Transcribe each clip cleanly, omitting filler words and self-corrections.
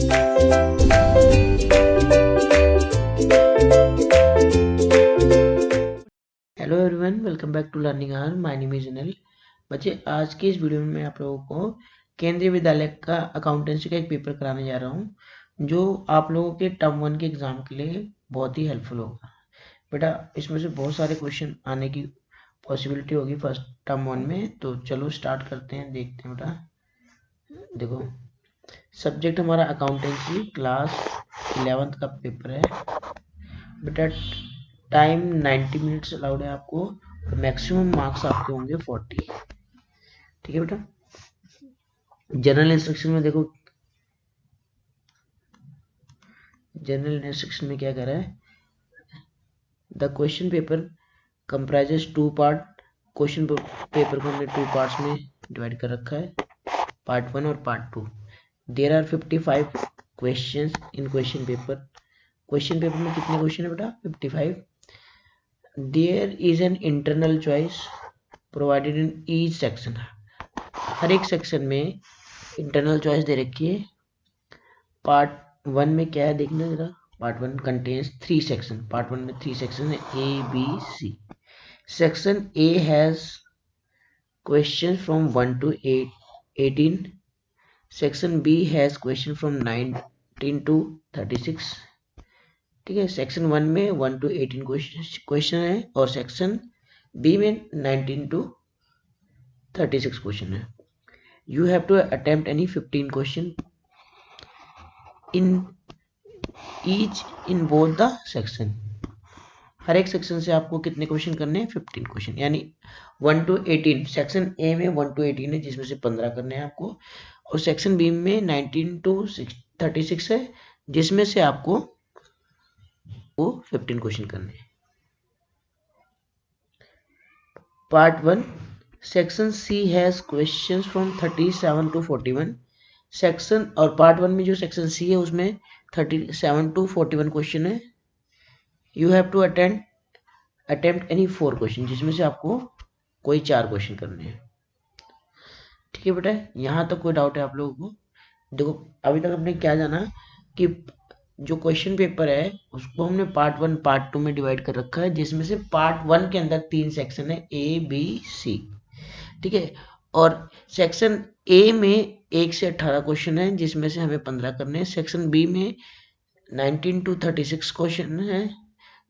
Hello everyone, welcome back to learning hour. My name is Anil. बच्चे, आज की इस वीडियो में मैं आप लोगों को केंद्रीय विद्यालय का अकाउंटेंसी का एक पेपर कराने जा रहा हूं, जो आप लोगों के टर्म 1 के एग्जाम के लिए बहुत ही हेल्पफुल होगा। बेटा, इसमें से बहुत सारे क्वेश्चन आने की पॉसिबिलिटी होगी फर्स्ट टर्म 1 में। तो चलो स्टार्ट करते हैं, देखते हैं। बेटा देखो, सब्जेक्ट हमारा अकाउंटेंसी, क्लास 11th का पेपर है। बेटा, टाइम 90 मिनट्स अलाउड है आपको, मैक्सिमम मार्क्स आपके होंगे 40। ठीक है बेटा। जनरल इंस्ट्रक्शन में देखो, जनरल इंस्ट्रक्शन में क्या कह रहा है, the question paper comprises 2 part. Question paper को हमने 2 पार्ट्स में डिवाइड कर रखा है, पार्ट 1 और part 2। There are 55 questions in question paper. Question paper में कितने क्वेश्चन है बेटा? 55। There is an internal choice provided in each section. हर एक सेक्शन में इंटरनल चॉइस दे रखी है। पार्ट 1 में क्या है देखना जरा। Part 1 contains 3 section. पार्ट 1 में 3 सेक्शन है, A B C. Section A has question from 1 to 18। Section B has question from 19 to 36। ठीक है, सेक्शन 1 में 1 to 18 क्वेश्चन है, और सेक्शन बी में 19 to 36 क्वेश्चन है। You have to attempt any 15 question in each in both the section। हर एक section से आपको कितने क्वेश्चन करने हैं? 15 क्वेश्चन, यानी 1 to 18। सेक्शन ए में 1 to 18 है, जिसमें से 15 करने हैं आपको, और सेक्शन बी में 19 to 36 है, जिसमें से आपको 15 क्वेश्चन करने हैं। Part 1, section C has questions from 37 to 41। Section और पार्ट 1 में जो सेक्शन सी है उसमें 37 to 41 क्वेश्चन है। You have to attempt any 4 question, जिसमें से आपको कोई 4 क्वेश्चन करने हैं। ठीक है बेटा, यहाँ तक कोई डाउट है आप लोगों को? देखो, अभी तक हमने क्या जाना कि जो क्वेश्चन पेपर है उसको हमने पार्ट 1 पार्ट 2 में डिवाइड कर रखा है, जिसमें से पार्ट 1 के अंदर 3 सेक्शन है, ए बी सी। ठीक है, और सेक्शन ए में 1 से 18 क्वेश्चन है, जिसमें से हमें 15 करने हैं। सेक्शन बी में 19 to 36 क्वेश्चन है,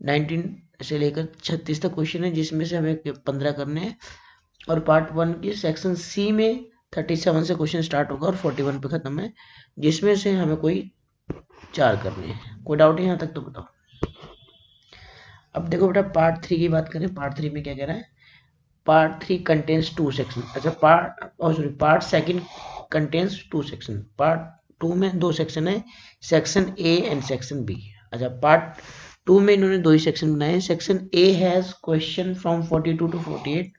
19 से लेकर 36 तक क्वेश्चन है, जिसमें से हमें 15 करने हैं। और पार्ट 1 की सेक्शन सी में 37 से क्वेश्चन स्टार्ट होगा और 41 पे खत्म है, जिसमें से हमें कोई 4 करने हैं। कोई डाउट है यहाँ तक तो बताओ। अब देखो बेटा, पार्ट 3 की बात करें। पार्ट 3 में क्या कह रहा है? Part 3 contains 2 section. अच्छा, part second contains 2 section. Part 2 में 2 सेक्शन है, section A and section B. अच्छा, पार्ट 2 में इन्होंने 2 ही सेक्शन बनाए। Section A has question from 42 to 48।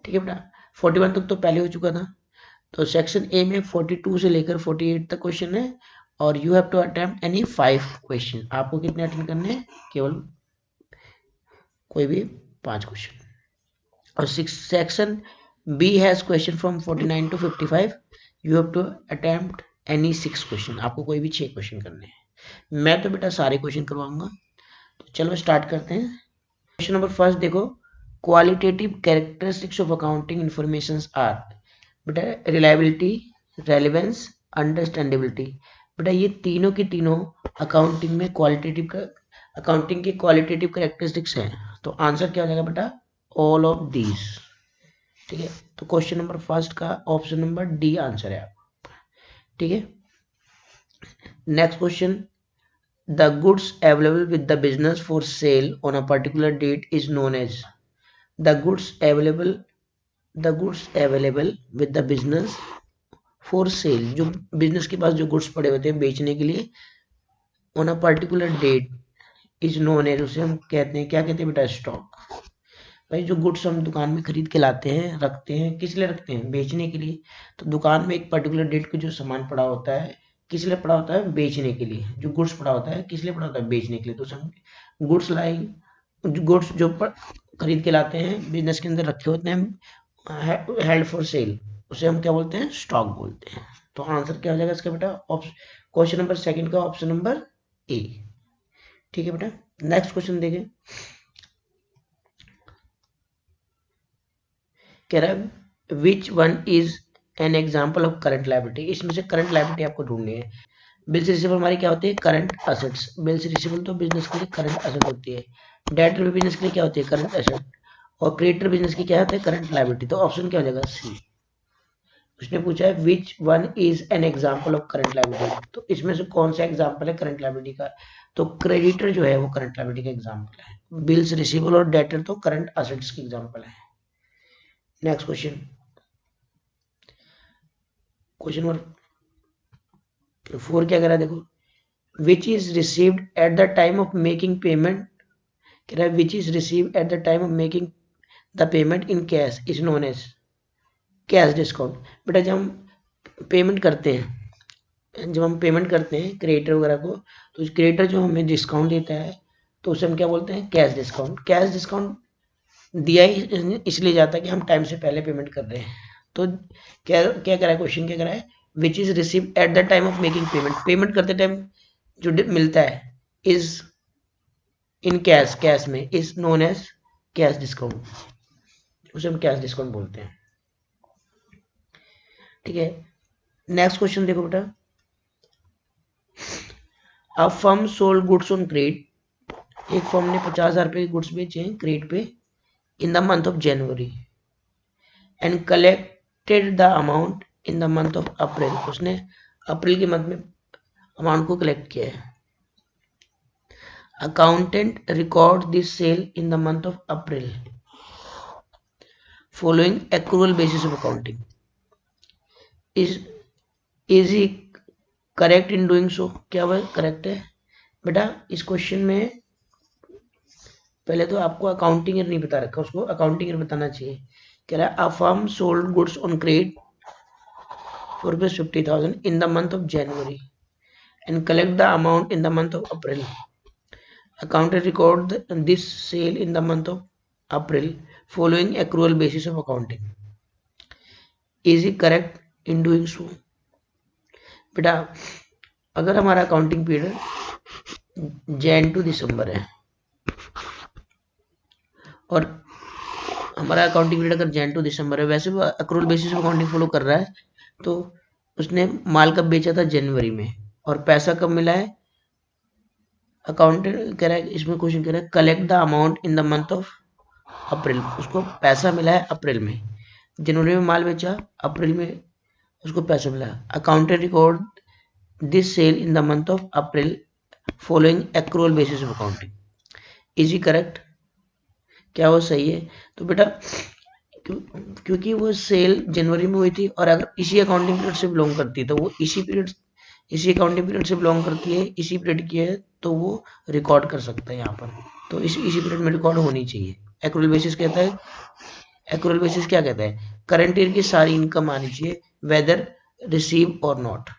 ठीक है बेटा, 41 तक तो पहले हो चुका था, तो सेक्शन ए में 42 से लेकर 48 तक क्वेश्चन है, और you have to attempt any 5 question. आपको कितने अटेंड करने हैं? केवल कोई भी 5 क्वेश्चन। और section B has question from 49 to 55। You have to attempt any 6 question. आपको कोई भी 6 क्वेश्चन करने हैं। मैं तो बेटा सारे क्वेश्चन करवाऊंगा, तो चलो स्टार्ट करते हैं। क्वेश्चन नंबर फर्स्ट देखो, qualitative characteristics of accounting information are. बेटा, रिलायबिलिटी, रेलेवेंस, अंडरस्टैंडेबिलिटी। बेटा, ये तीनों की तीनों अकाउंटिंग में अकाउंटिंग की क्वालिटेटिव कैरेक्टरिस्टिक्स हैं। तो आंसर क्या हो जाएगा बेटा? All of these. ठीक है, तो क्वेश्चन नंबर फर्स्ट का ऑप्शन नंबर डी आंसर है आप। ठीक है, next question, the goods available with the business for sale on a particular date is known as. The goods available with the business for sale, जो business के पास जो goods पड़े होते हैं बेचने के लिए, on a particular date is known as, उसे हम कहते हैं, क्या कहते हैं बेटा? स्टॉक। भाई, जो गुड्स हम दुकान में खरीद के लाते हैं, रखते हैं, किस लिए रखते हैं? बेचने के लिए। तो दुकान में एक पर्टिकुलर डेट को जो सामान पड़ा होता है, किस लिए पड़ा होता है? बेचने के लिए। जो गुड्स पड़ा होता है किस लिए पड़ा होता है? बेचने के लिए। तो हम गुड्स जो खरीद के लाते हैं, बिजनेस के अंदर रखे होते हैं, हेल्ड फॉर सेल, उसे हम क्या बोलते हैं? स्टॉक बोलते हैं। तो आंसर क्या हो जाएगा इसका बेटा? क्वेश्चन नंबर सेकंड का ऑप्शन नंबर ए। ठीक है बेटा, नेक्स्ट क्वेश्चन देखें। कह रहा है which one is an example of current liability. इसमें से करंट लायबिलिटी आपको ढूंढनी है। बिल्स रिसीवेबल हमारी क्या होती है, करंट असेट्स। बिल्स रिसीवेबल तो बिजनेस के लिए करंट असेट होती है। डेट भी बिजनेस के लिए क्या होती है, करंट असेट। और क्रेडिटर बिजनेस की क्या होता है, करंट लायबिलिटी। तो ऑप्शन क्या हो जाएगा, सी। उसने पूछा है which one is an example of current liability, तो इसमें से कौन सा एग्जाम्पल है करंट लायबिलिटी का। तो क्रेडिटर जो है वो करंट लायबिलिटी का एग्जाम्पल है। बिल्स रिसीवेबल और डेटर तो करंट असेट्स की एग्जाम्पल है। नेक्स्ट क्वेश्चन, क्वेश्चन नंबर 4 क्या कह रहा है देखो, which is received at the time of making payment. कह रहा है which is received at the time of making the payment in cash is known as cash discount. बेटा जब हम पेमेंट करते हैं, जब हम पेमेंट करते हैं क्रेडिटर वगैरह को, तो क्रेडिटर जो हमें डिस्काउंट देता है तो उसे हम क्या बोलते हैं, कैश डिस्काउंट। कैश डिस्काउंट दिया ही इसलिए जाता है कि हम टाइम से पहले पेमेंट कर रहे हैं। तो क्या क्या करा है क्वेश्चन, क्या करा है, which is receive at the time of making payment. Payment करते टाइम जो मिलता है इज इन कैश, कैश में, is known as cash discount. उसे हम कैश डिस्काउंट बोलते हैं। ठीक है, नेक्स्ट क्वेश्चन देखो बेटा, a firm sold goods on credit. एक फर्म ने 50,000 रुपए के गुड्स बेचे हैं क्रेडिट पे इन the month of January and collected the amount in the month of अप्रैल। उसने अप्रैल के मंथ में अमाउंट को कलेक्ट किया है। Accountant record this sale in the month of April following accrual basis of accounting. Is he correct in doing so. क्या वह correct है बेटा। इस क्वेश्चन में पहले तो आपको अकाउंटिंग ईयर नहीं बता रखा, उसको अकाउंटिंग ईयर बताना चाहिए। कह रहा है a firm sold goods on credit for rupees 50,000 in the month of January and collect the amount in the month of April. Accountant record this sale in the month of April following accrual basis of accounting. Is he correct in doing so? बेटा अगर हमारा accounting period Jain to दिसंबर है और हमारा accounting period अगर Jain to दिसंबर है, वैसे वो अक्रूवल बेसिस पे अकाउंटिंग फॉलो कर रहा है, तो उसने माल कब बेचा था, जनवरी में, और पैसा कब मिला है। अकाउंटेंट कह रहा है, इसमें क्वेश्चन कह रहा है collect the amount in the month of अप्रैल। उसको पैसा मिला है अप्रैल में, जनवरी में माल बेचा, अप्रैल में उसको पैसा मिला। Accountant record this sale in the month of April following accrual basis of accounting. Is he correct, क्या वो सही है। तो बेटा क्योंकि वो सेल जनवरी में हुई थी और अगर इसी अकाउंटिंग पीरियड से बिलोंग करती है तो वो इसी अकाउंटिंग पीरियड से बिलोंग करती है, इसी पीरियड की है, तो वो रिकॉर्ड कर सकता है यहाँ पर। तो इसी पीरियड में रिकॉर्ड होनी चाहिए। एक्रूअल बेसिस कहता है, एक्रूअल बेसिस क्या कहता है, करंट ईयर की सारी इनकम आनी चाहिए वेदर रिसीव और नॉट।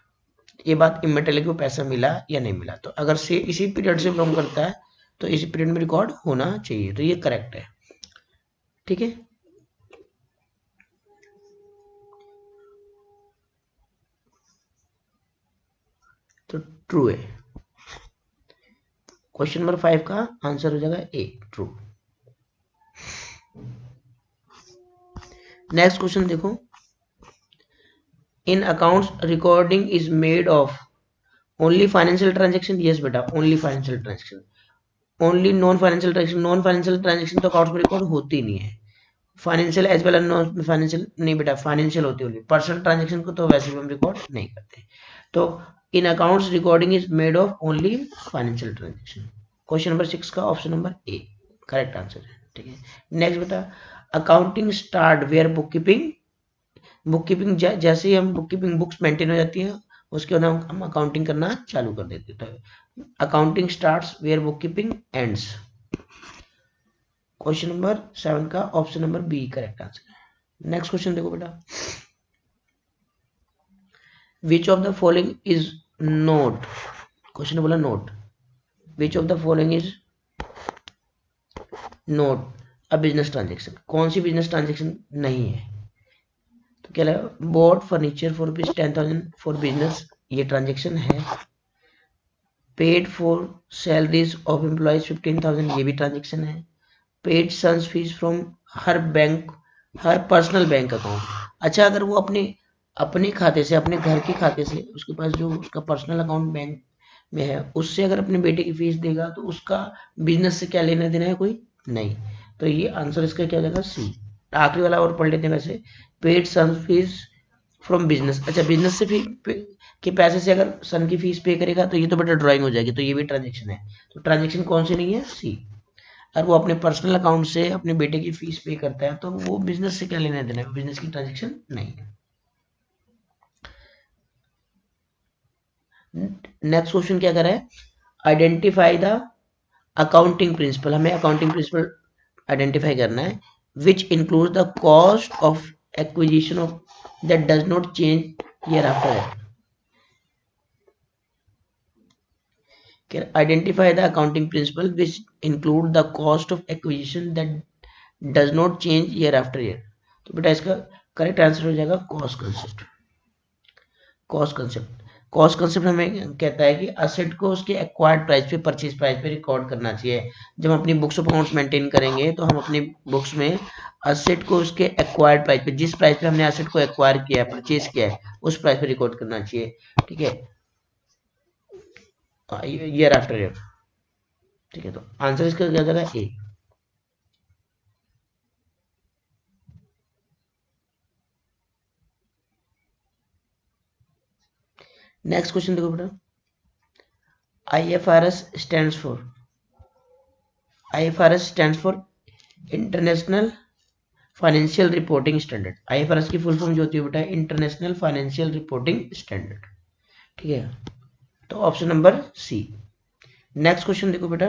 ये बात इमेटल को पैसा मिला या नहीं मिला, तो अगर से इसी पीरियड से बिलोंग करता है तो इसी पीरियड में रिकॉर्ड होना चाहिए। तो ये करेक्ट है। ठीक है, तो ट्रू है। क्वेश्चन नंबर 5 का आंसर हो जाएगा ए, ट्रू। नेक्स्ट क्वेश्चन देखो, in accounts recording is made of only financial transaction. Yes बेटा, only financial transaction. Only non financial transaction, non financial transaction तो अकाउंट्स में रिकॉर्ड होती नहीं है। Financial as well as non financial नहीं बेटा, financial होती होगी। पर्सनल ट्रांजेक्शन को तो वैसे भी हम रिकॉर्ड नहीं करते। तो in accounts recording is made of only financial transaction. Question number 6 का option number A correct answer है। ठीक है, नेक्स्ट बेटा, accounting start where bookkeeping. Bookkeeping जैसे ही हम बुककीपिंग बुक्स मेंटेन हो जाती है उसके बाद हम अकाउंटिंग करना चालू कर देते हैं। Accounting starts where bookkeeping ends. Question number 7 का option number B correct answer है। नेक्स्ट क्वेश्चन देखो बेटा, which of the following is not. Question बोला not, which of the following is not a business transaction. कौन सी business transaction नहीं है। तो क्या लगा, bought furniture for rupees 10,000 for business ये ट्रांजेक्शन है। Paid for salaries of employees 15,000, ये भी ट्रांजेक्शन है। Paid son's fees from her bank, her personal bank account. अच्छा, अगर वो अपने अपने खाते से, अपने घर के खाते से, उसके पास जो उसका पर्सनल अकाउंट बैंक में है, उससे अगर अपने बेटे की फीस देगा तो उसका बिजनेस से क्या लेना देना है, कोई नहीं। तो ये आंसर इसका क्या हो जाएगा, सी। आखिरी वाला और पढ़ लेते हैं वैसे। Paid son fees from business. अच्छा, बिजनेस से के पैसे से अगर सन की फीस पे करेगा तो ये तो बेटा ड्राइंग हो जाएगी, तो ये भी ट्रांजेक्शन है। तो ट्रांजेक्शन कौन सी नहीं है, सी। अगर वो अपने पर्सनल अकाउंट से अपने बेटे की फीस पे करता है तो वो बिजनेस से क्या लेना देना है, बिजनेस की ट्रांजेक्शन नहीं है। नेक्स्ट क्वेश्चन क्या कर रहा है, आइडेंटिफाई द अकाउंटिंग प्रिंसिपल। हमें अकाउंटिंग प्रिंसिपल आइडेंटिफाई करना है which include the cost of acquisition of that does not change year after. Identify the accounting principle which include the cost of acquisition that does not change year after year। तो बेटा इसका correct answer हो जाएगा cost concept. Cost concept हमें कहता है कि asset को उसके एक्वायर्ड प्राइस पे, परचेज प्राइस पे रिकॉर्ड करना चाहिए। जब हम अपनी बुक्स ऑफ अकाउंट्स मेंटेन करेंगे तो हम अपनी बुक्स में असेट को उसके एक्वायर्ड प्राइस पे, जिस प्राइस पे हमने असेट को एक्वायर किया है, परचेज किया है, उस प्राइस पे रिकॉर्ड करना चाहिए। ठीक है, ईयर आफ्टर ईयर। ठीक है, तो आंसर इसका क्या जाएगा, ए। नेक्स्ट क्वेश्चन देखो बेटा, IFRS stands for, IFRS stands for international financial reporting standard. IFRS की फुल फॉर्म जो होती है बेटा, इंटरनेशनल फाइनेंशियल रिपोर्टिंग स्टैंडर्ड। ठीक है, तो option number C. Next question देखो बेटा,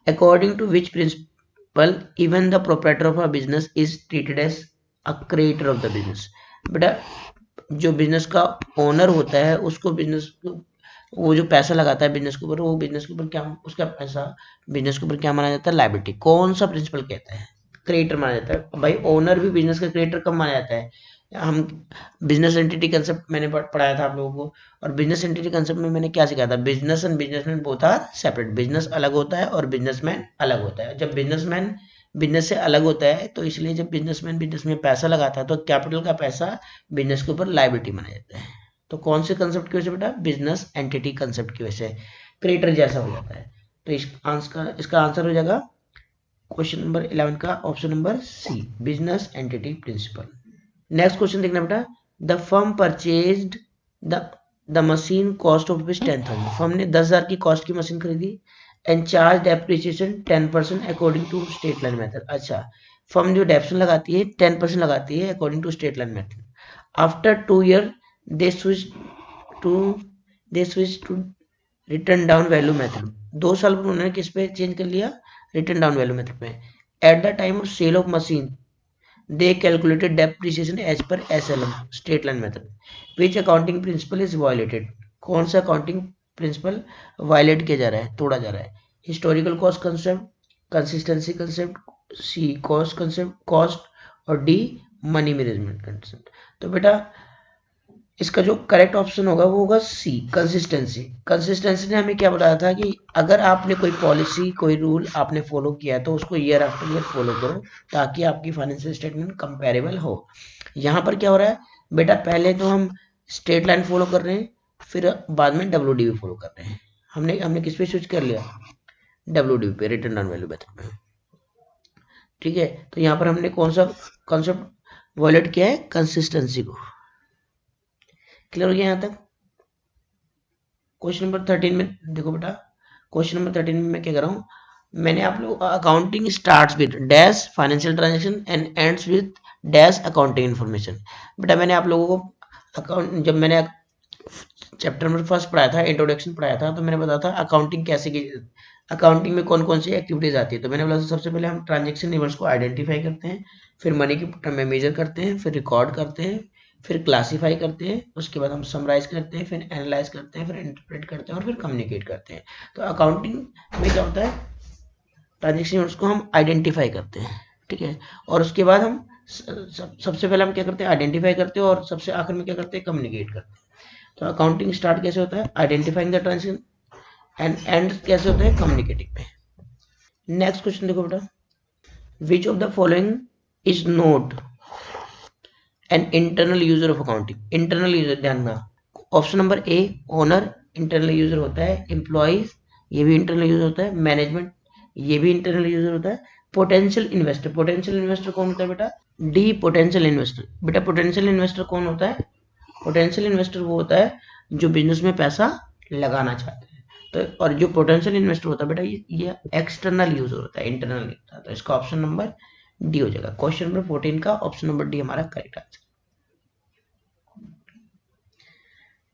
according to which principle even the proprietor of a business is treated as a creditor of the business. बेटा जो बिजनेस का ओनर होता है उसको बिजनेस, वो जो पैसा लगाता है बिजनेस के ऊपर, वो बिजनेस के ऊपर क्या, उसका पैसा बिजनेस के ऊपर क्या माना जाता है, लायबिलिटी। कौन सा प्रिंसिपल कहता है, क्रिएटर माना जाता है। भाई ओनर भी बिजनेस का क्रिएटर कब माना जाता है, हम बिजनेस एंटिटी कंसेप्ट मैंने पढ़ाया था आप लोगों को, और बिजनेस एंटिटी कंसेप्ट में मैंने क्या सिखाया था, business and businessman both are separate. Business अलग होता है और बिजनेसमैन अलग होता है। जब बिजनेसमैन बिजनेस से अलग होता है तो इसलिए जब बिजनेसमैन बिजनेस में पैसा लगाता है तो कैपिटल का पैसा बिजनेस के ऊपर लायबिलिटी माना जाता है। तो कौन से कंसेप्ट की वजह से बेटा, बिजनेस एंटिटी कंसेप्ट की वजह से क्रिएटर जैसा हो जाता है। तो इसका आंसर हो जाएगा क्वेश्चन नंबर 11 का option number C, business entity principle. Next question देखना बेटा, the firm purchased the the machine cost of rupees 10,000। Firm ने 10,000 की कॉस्ट की मशीन खरीदी and charge depreciation 10% according to straight line method. अच्छा, फर्म जो depreciation लगाती है 10% लगाती है according to straight line method. After 2 year they switch to they switch to written down value method. 2 साल पर उन्होंने किस पे चेंज कर लिया, रिटर्न डाउन वैल्यू मेथड पे। At the time of sale of machine they calculated depreciation as per SLM straight line method. Which accounting principle is violated. कौन सा अकाउंटिंग प्रिंसिपल वायलेट किया जा रहा है, तोड़ा जा रहा है। Historical cost concept, consistency concept, C cost concept cost, और डी मनी मैनेजमेंट कंसेप्ट। तो बेटा इसका जो करेक्ट ऑप्शन होगा वो होगा सी, कंसिस्टेंसी। कंसिस्टेंसी ने हमें क्या बताया था कि अगर आपने कोई पॉलिसी, कोई रूल आपने फॉलो किया है तो उसको ईयर आफ्टर ईयर फॉलो करो ताकि आपकी फाइनेंशियल स्टेटमेंट कंपेरेबल हो। यहाँ पर क्या हो रहा है बेटा, पहले तो हम स्ट्रेट लाइन फॉलो कर रहे हैं, फिर बाद में WDV फॉलो कर रहे हैं। हमने हमने किस पे स्विच कर लिया, WDV पे, रिटर्न ऑन वैल्यू मेथड में। ठीक है, तो यहाँ पर हमने कौन सा कॉन्सेप्ट वॉयलेट किया है, कंसिस्टेंसी को। क्लियर हो गया यहाँ तक। क्वेश्चन नंबर 13 में देखो बेटा, क्वेश्चन नंबर 13 में मैं क्या कर रहा हूँ, मैंने आप लोग accounting starts with dash financial transaction and ends with dash accounting information. बेटा मैंने आप लोगों को अकाउंट, जब मैंने चैप्टर नंबर फर्स्ट पढ़ाया था, इंट्रोडक्शन पढ़ाया था, तो मैंने बताया था अकाउंटिंग कैसे की, अकाउंटिंग में कौन कौन सी एक्टिविटीज आती है। तो मैंने बोला सबसे पहले हम ट्रांजेक्शन इवेंट्स को आइडेंटिफाई करते हैं, फिर मनी की टर्म में मेजर करते हैं, फिर रिकॉर्ड करते हैं, फिर क्लासीफाई करते हैं, उसके बाद हम समराइज करते हैं, फिर एनालाइज करते हैं, फिर इंटरप्रेट करते हैं, और फिर कम्युनिकेट करते हैं। तो अकाउंटिंग में क्या होता है, ट्रांजेक्शन इवेंट्स को हम आइडेंटिफाई करते हैं। ठीक है, और उसके बाद हम सबसे पहले हम क्या करते हैं, आइडेंटिफाई करते हैं, और सबसे आखिर में क्या करते हैं, कम्युनिकेट करते हैं। तो अकाउंटिंग स्टार्ट कैसे होता है, identifying the transaction, and and कैसे होता है, कम्युनिकेटिंग में। नेक्स्ट क्वेश्चन देखो बेटा, which of the following is note an internal user of accounting. Internal user ध्यान में, ऑप्शन नंबर ए ओनर इंटरनल यूजर होता है, एम्प्लॉइज ये भी इंटरनल यूजर होता है, मैनेजमेंट ये भी इंटरनल यूजर होता है, पोटेंशियल इन्वेस्टर, पोटेंशियल इन्वेस्टर कौन होता है बेटा, डी पोटेंशियल इन्वेस्टर। बेटा पोटेंशियल इन्वेस्टर कौन होता है, पोटेंशियल इन्वेस्टर वो होता है जो बिजनेस में पैसा लगाना चाहते हैं। तो और जो पोटेंशियल इन्वेस्टर होता है बेटा ये एक्सटर्नल यूजर होता है, इंटरनल नहीं होता। तो इसका ऑप्शन नंबर डी हो जाएगा। क्वेश्चन नंबर 14 का ऑप्शन नंबर डी हमारा करेक्ट आंसर।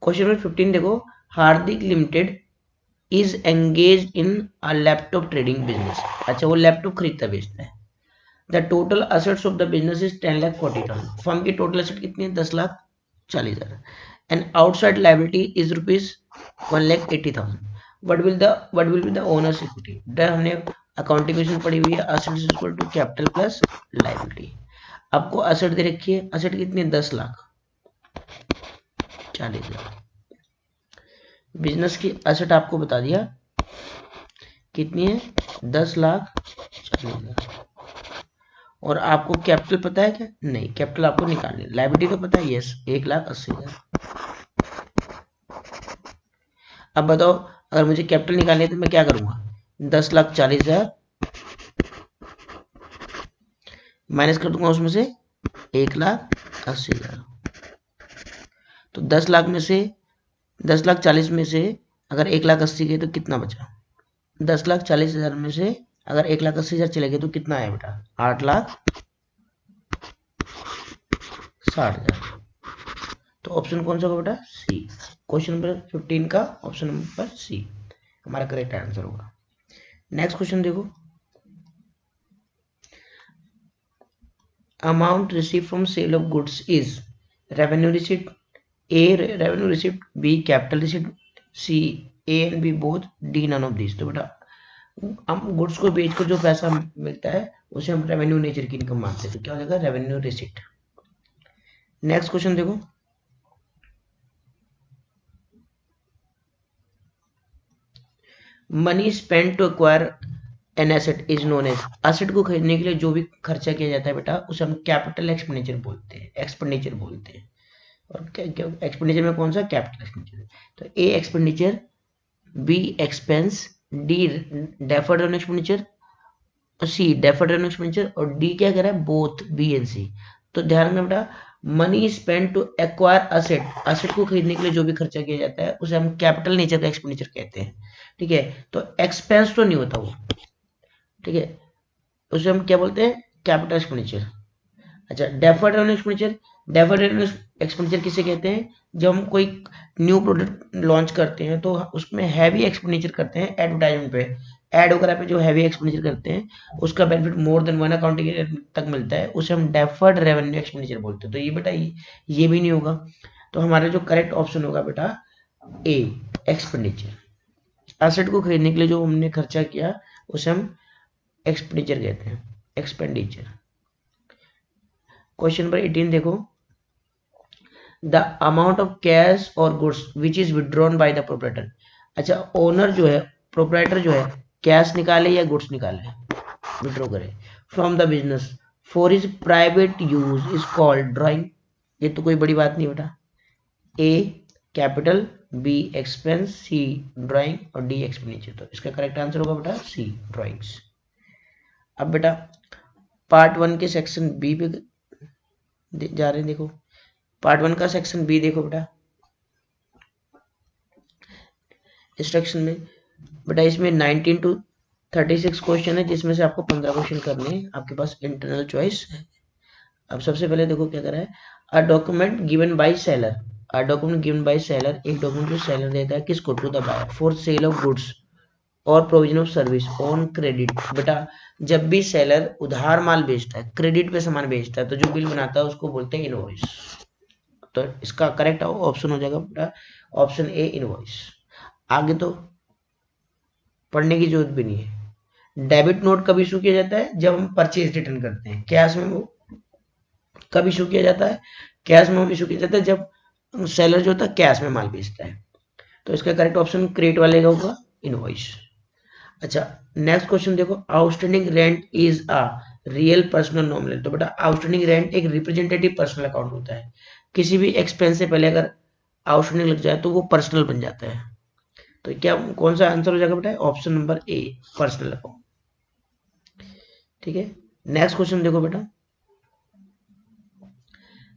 क्वेश्चन नंबर 15 देखो, Hardik limited is engage in a laptop trading business. अच्छा वो लैपटॉप खरीदता बेचता है। The total assets of the business is 10,40,000। Firm की टोटल असेट कितनी है, 10,40,000। And outside liability is rupees 1,80,000। What will be the owner's equity. हमने अकाउंटिंग में पढ़ी हुई है, asset is equal to capital plus liability. आपको असेट दे रखी है, असेट कितनी है, 10,40,000। बिजनेस की असेट आपको बता दिया कितनी है, 10,40,000। और आपको कैपिटल पता है क्या, नहीं कैपिटल आपको निकालनी है। लाइबिलिटी तो पता है, यस 1,80,000। अब बताओ अगर मुझे कैपिटल निकालनी है तो मैं क्या करूंगा, 10,40,000 माइनस कर दूंगा उसमें से 1,80,000। तो 10,00,000 में से 10,40,000 में से अगर 1,80,000 गए तो कितना बचा, 10,40,000 में से अगर 1,80,000 चले गए तो कितना आया बेटा, 8,60,000। तो ऑप्शन कौन सा होगा बेटा, सी। क्वेश्चन नंबर 15 का ऑप्शन नंबर सी हमारा करेक्ट आंसर होगा। नेक्स्ट क्वेश्चन देखो, amount receive from sale of goods is revenue receipt, A revenue receipt, B capital receipt, C A and B both, D none of this. तो बेटा हम goods को बेचकर जो पैसा मिलता है उसे हम रेवेन्यू नेचर की इनकम मानते हैं। तो क्या हो जाएगा, रेवेन्यू रिसीट। नेक्स्ट क्वेश्चन देखो, money spend to acquire an asset is known as. Asset को खरीदने के लिए जो भी खर्चा किया जाता है बेटा उसे हम कैपिटल एक्सपेंडिचर बोलते हैं, एक्सपेंडिचर बोलते हैं। और एक्सपेंडिचर में कौन सा, कैपिटल एक्सपेंडिचर। तो A expenditure, B expense, D deferred revenue expenditure, C deferred revenue expenditure, और डी क्या कह रहा है, बोथ बी एंड सी। तो ध्यान रखना बेटा, money spend to acquire asset, asset को खरीदने के लिए जो भी खर्चा किया जाता है उसे हम कैपिटल नेचर का एक्सपेंडिचर कहते हैं। ठीक है, तो एक्सपेंस तो नहीं होता वो, ठीक है, उसे हम क्या बोलते हैं, कैपिटल एक्सपेंडिचर। अच्छा deferred revenue expenditure, deferred revenue expenditure किसे कहते हैं, जब हम कोई न्यू प्रोडक्ट लॉन्च करते हैं तो उसमें हैवी एक्सपेंडिचर करते हैं एडवर्टाइजमेंट पे, एड वगैरह पे जो हैवी एक्सपेंडिचर करते हैं उसका benefit more than one accounting year तक मिलता है, उसे हम डेफर्ड रेवेन्यू एक्सपेंडिचर बोलते हैं। तो ये बेटा ये भी नहीं होगा। तो हमारा जो करेक्ट ऑप्शन होगा बेटा ए एक्सपेंडिचर। एसेट को खरीदने के लिए जो हमने खर्चा किया उसे हम एक्सपेंडिचर कहते हैं, एक्सपेंडिचर। क्वेश्चन नंबर 18 देखो, द अमाउंट ऑफ कैश और goods which is withdrawn by the proprietor. अच्छा ओनर जो है, प्रोप्राइटर जो है, कैश निकाले या गुड्स निकाले, विड्रॉ करे from the business for is private use is called drawing. ये तो कोई बड़ी बात नहीं बेटा, ए कैपिटल, बी एक्सपेंस, सी ड्राइंग और डी एक्सपेंडिचर। तो इसका करेक्ट आंसर होगा बेटा सी ड्राइंग्स। अब बेटा पार्ट 1 के सेक्शन बी पे जा रहे हैं। देखो पार्ट 1 का सेक्शन बी देखो बेटा, इंस्ट्रक्शन में बेटा इसमें 19 to 36 क्वेश्चन है जिसमें से आपको 15 क्वेश्चन करने हैं, आपके पास इंटरनल चॉइस है। अब सबसे पहले देखो क्या कर रहा है, a document given by seller, a document given by seller, एक डॉक्यूमेंट जो सेलर देता है किसको, to the buyer for sale of goods और provision of service on credit. बेटा जब भी सेलर उधार माल बेचता है, क्रेडिट पे सामान बेचता है, तो जो बिल बनाता है उसको बोलते हैं इनवॉइस। तो इसका करेक्ट ऑप्शन हो जाएगा बेटा ऑप्शन ए इनवॉइस। आगे तो पढ़ने की जरूरत भी नहीं है। डेबिट नोट कब इशू किया जाता है, जब हम परचेज रिटर्न करते हैं। कैश में वो कब इशू किया जाता है, कैश में इशू किया जाता है जब सेलर जो होता है कैश में माल बेचता है। तो इसका करेक्ट ऑप्शन क्रेडिट वाले का होगा इनवॉइस। अच्छा, नेक्स्ट क्वेश्चन देखो, outstanding rent is a real personal nominal. तो बेटा आउटस्टैंडिंग रेंट एक रिप्रेजेंटेटिव पर्सनल अकाउंट होता है। किसी भी एक्सपेंस से पहले अगर आउटस्टैंडिंग लग जाए तो वो पर्सनल बन जाता है। तो क्या कौन सा आंसर हो जाएगा बेटा? ऑप्शन नंबर ए, पर्सनल अकाउंट। ठीक है, नेक्स्ट क्वेश्चन देखो बेटा,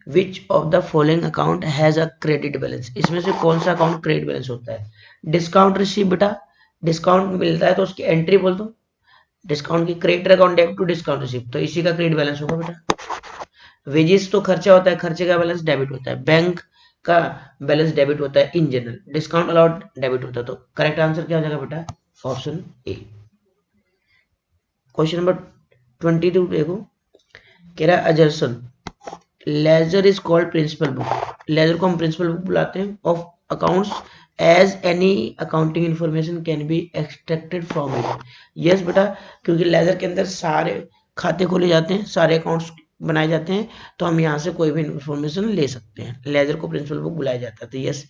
which of the following account has a credit balance. इसमें से कौन सा अकाउंट क्रेडिट बैलेंस होता है? डिस्काउंट रिसीव बेटा, डिस्काउंट मिलता है तो उसकी एंट्री बोल दो, डिस्काउंट की creditor account debit to discount receive, तो इसी का क्रेडिट बैलेंस होगा बेटा। वेजेस तो खर्चा होता है, खर्चे का बैलेंस डेबिट होता है। बैंक का बैलेंस डेबिट होता है in general. Discount allowed debit होता है। तो करेक्ट आंसर क्या हो जाएगा बेटा? Option A. क्वेश्चन नंबर 22 देखो, कह रहा है assertion ledger is called principal book. Ledger को हम प्रिंसिपल बुक बुलाते हैं of accounts as any accounting information can be extracted from it. Yes बेटा, क्योंकि लेजर के अंदर सारे खाते खोले जाते हैं, सारे अकाउंट्स बनाए जाते हैं, तो हम यहाँ से कोई भी इंफॉर्मेशन ले सकते हैं। लेजर को प्रिंसिपल बुक बुलाया जाता है। तो यस,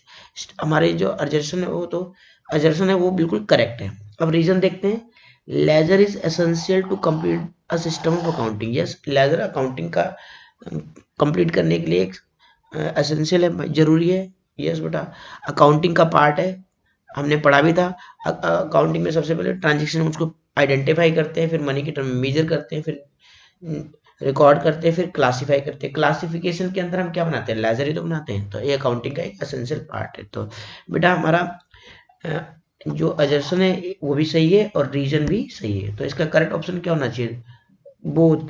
हमारे जो अजर्सन है वो तो अजर्सन है वो बिल्कुल करेक्ट है। अब रीजन देखते हैं, ledger is essential to complete a system of accounting. Yes, ledger accounting का कंप्लीट करने के लिए एसेंशियल है, जरूरी है। यस बेटा, अकाउंटिंग का पार्ट है, हमने पढ़ा भी था। अकाउंटिंग में सबसे पहले ट्रांजेक्शन उसको आइडेंटिफाई करते हैं, फिर मनी की टर्म मेजर करते हैं, फिर रिकॉर्ड करते हैं, फिर क्लासिफाई करते हैं। क्लासिफिकेशन के अंदर हम क्या बनाते हैं? लेजर ही तो बनाते हैं। तो ये अकाउंटिंग का एक एसेंशियल पार्ट है। तो बेटा हमारा जो अजर्सन है वो भी सही है और रीजन भी सही है। तो इसका करेक्ट ऑप्शन क्या होना चाहिए? Both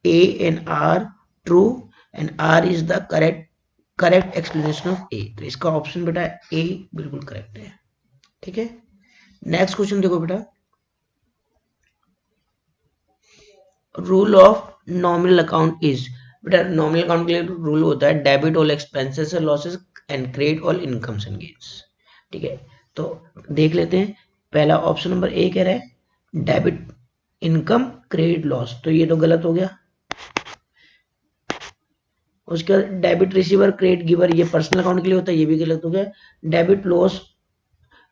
A and R true and R is the correct explanation of A. तो इसका ऑप्शन बेटा ए बिल्कुल करेक्ट है। ठीक है, नेक्स्ट क्वेश्चन देखो बेटा, rule of nominal account is. बेटा नॉमिनल अकाउंट के लिए रूल होता है debit all expenses and losses and credit all incomes and gains. ठीक है, तो देख लेते हैं। पहला ऑप्शन नंबर ए कह रहा है डेबिट इनकम क्रेडिट लॉस, तो ये तो गलत हो गया। उसके बाद डेबिट रिसीवर क्रेडिट गिवर, ये पर्सनल अकाउंट के लिए होता है, ये भी गलत हो गया। Debit loss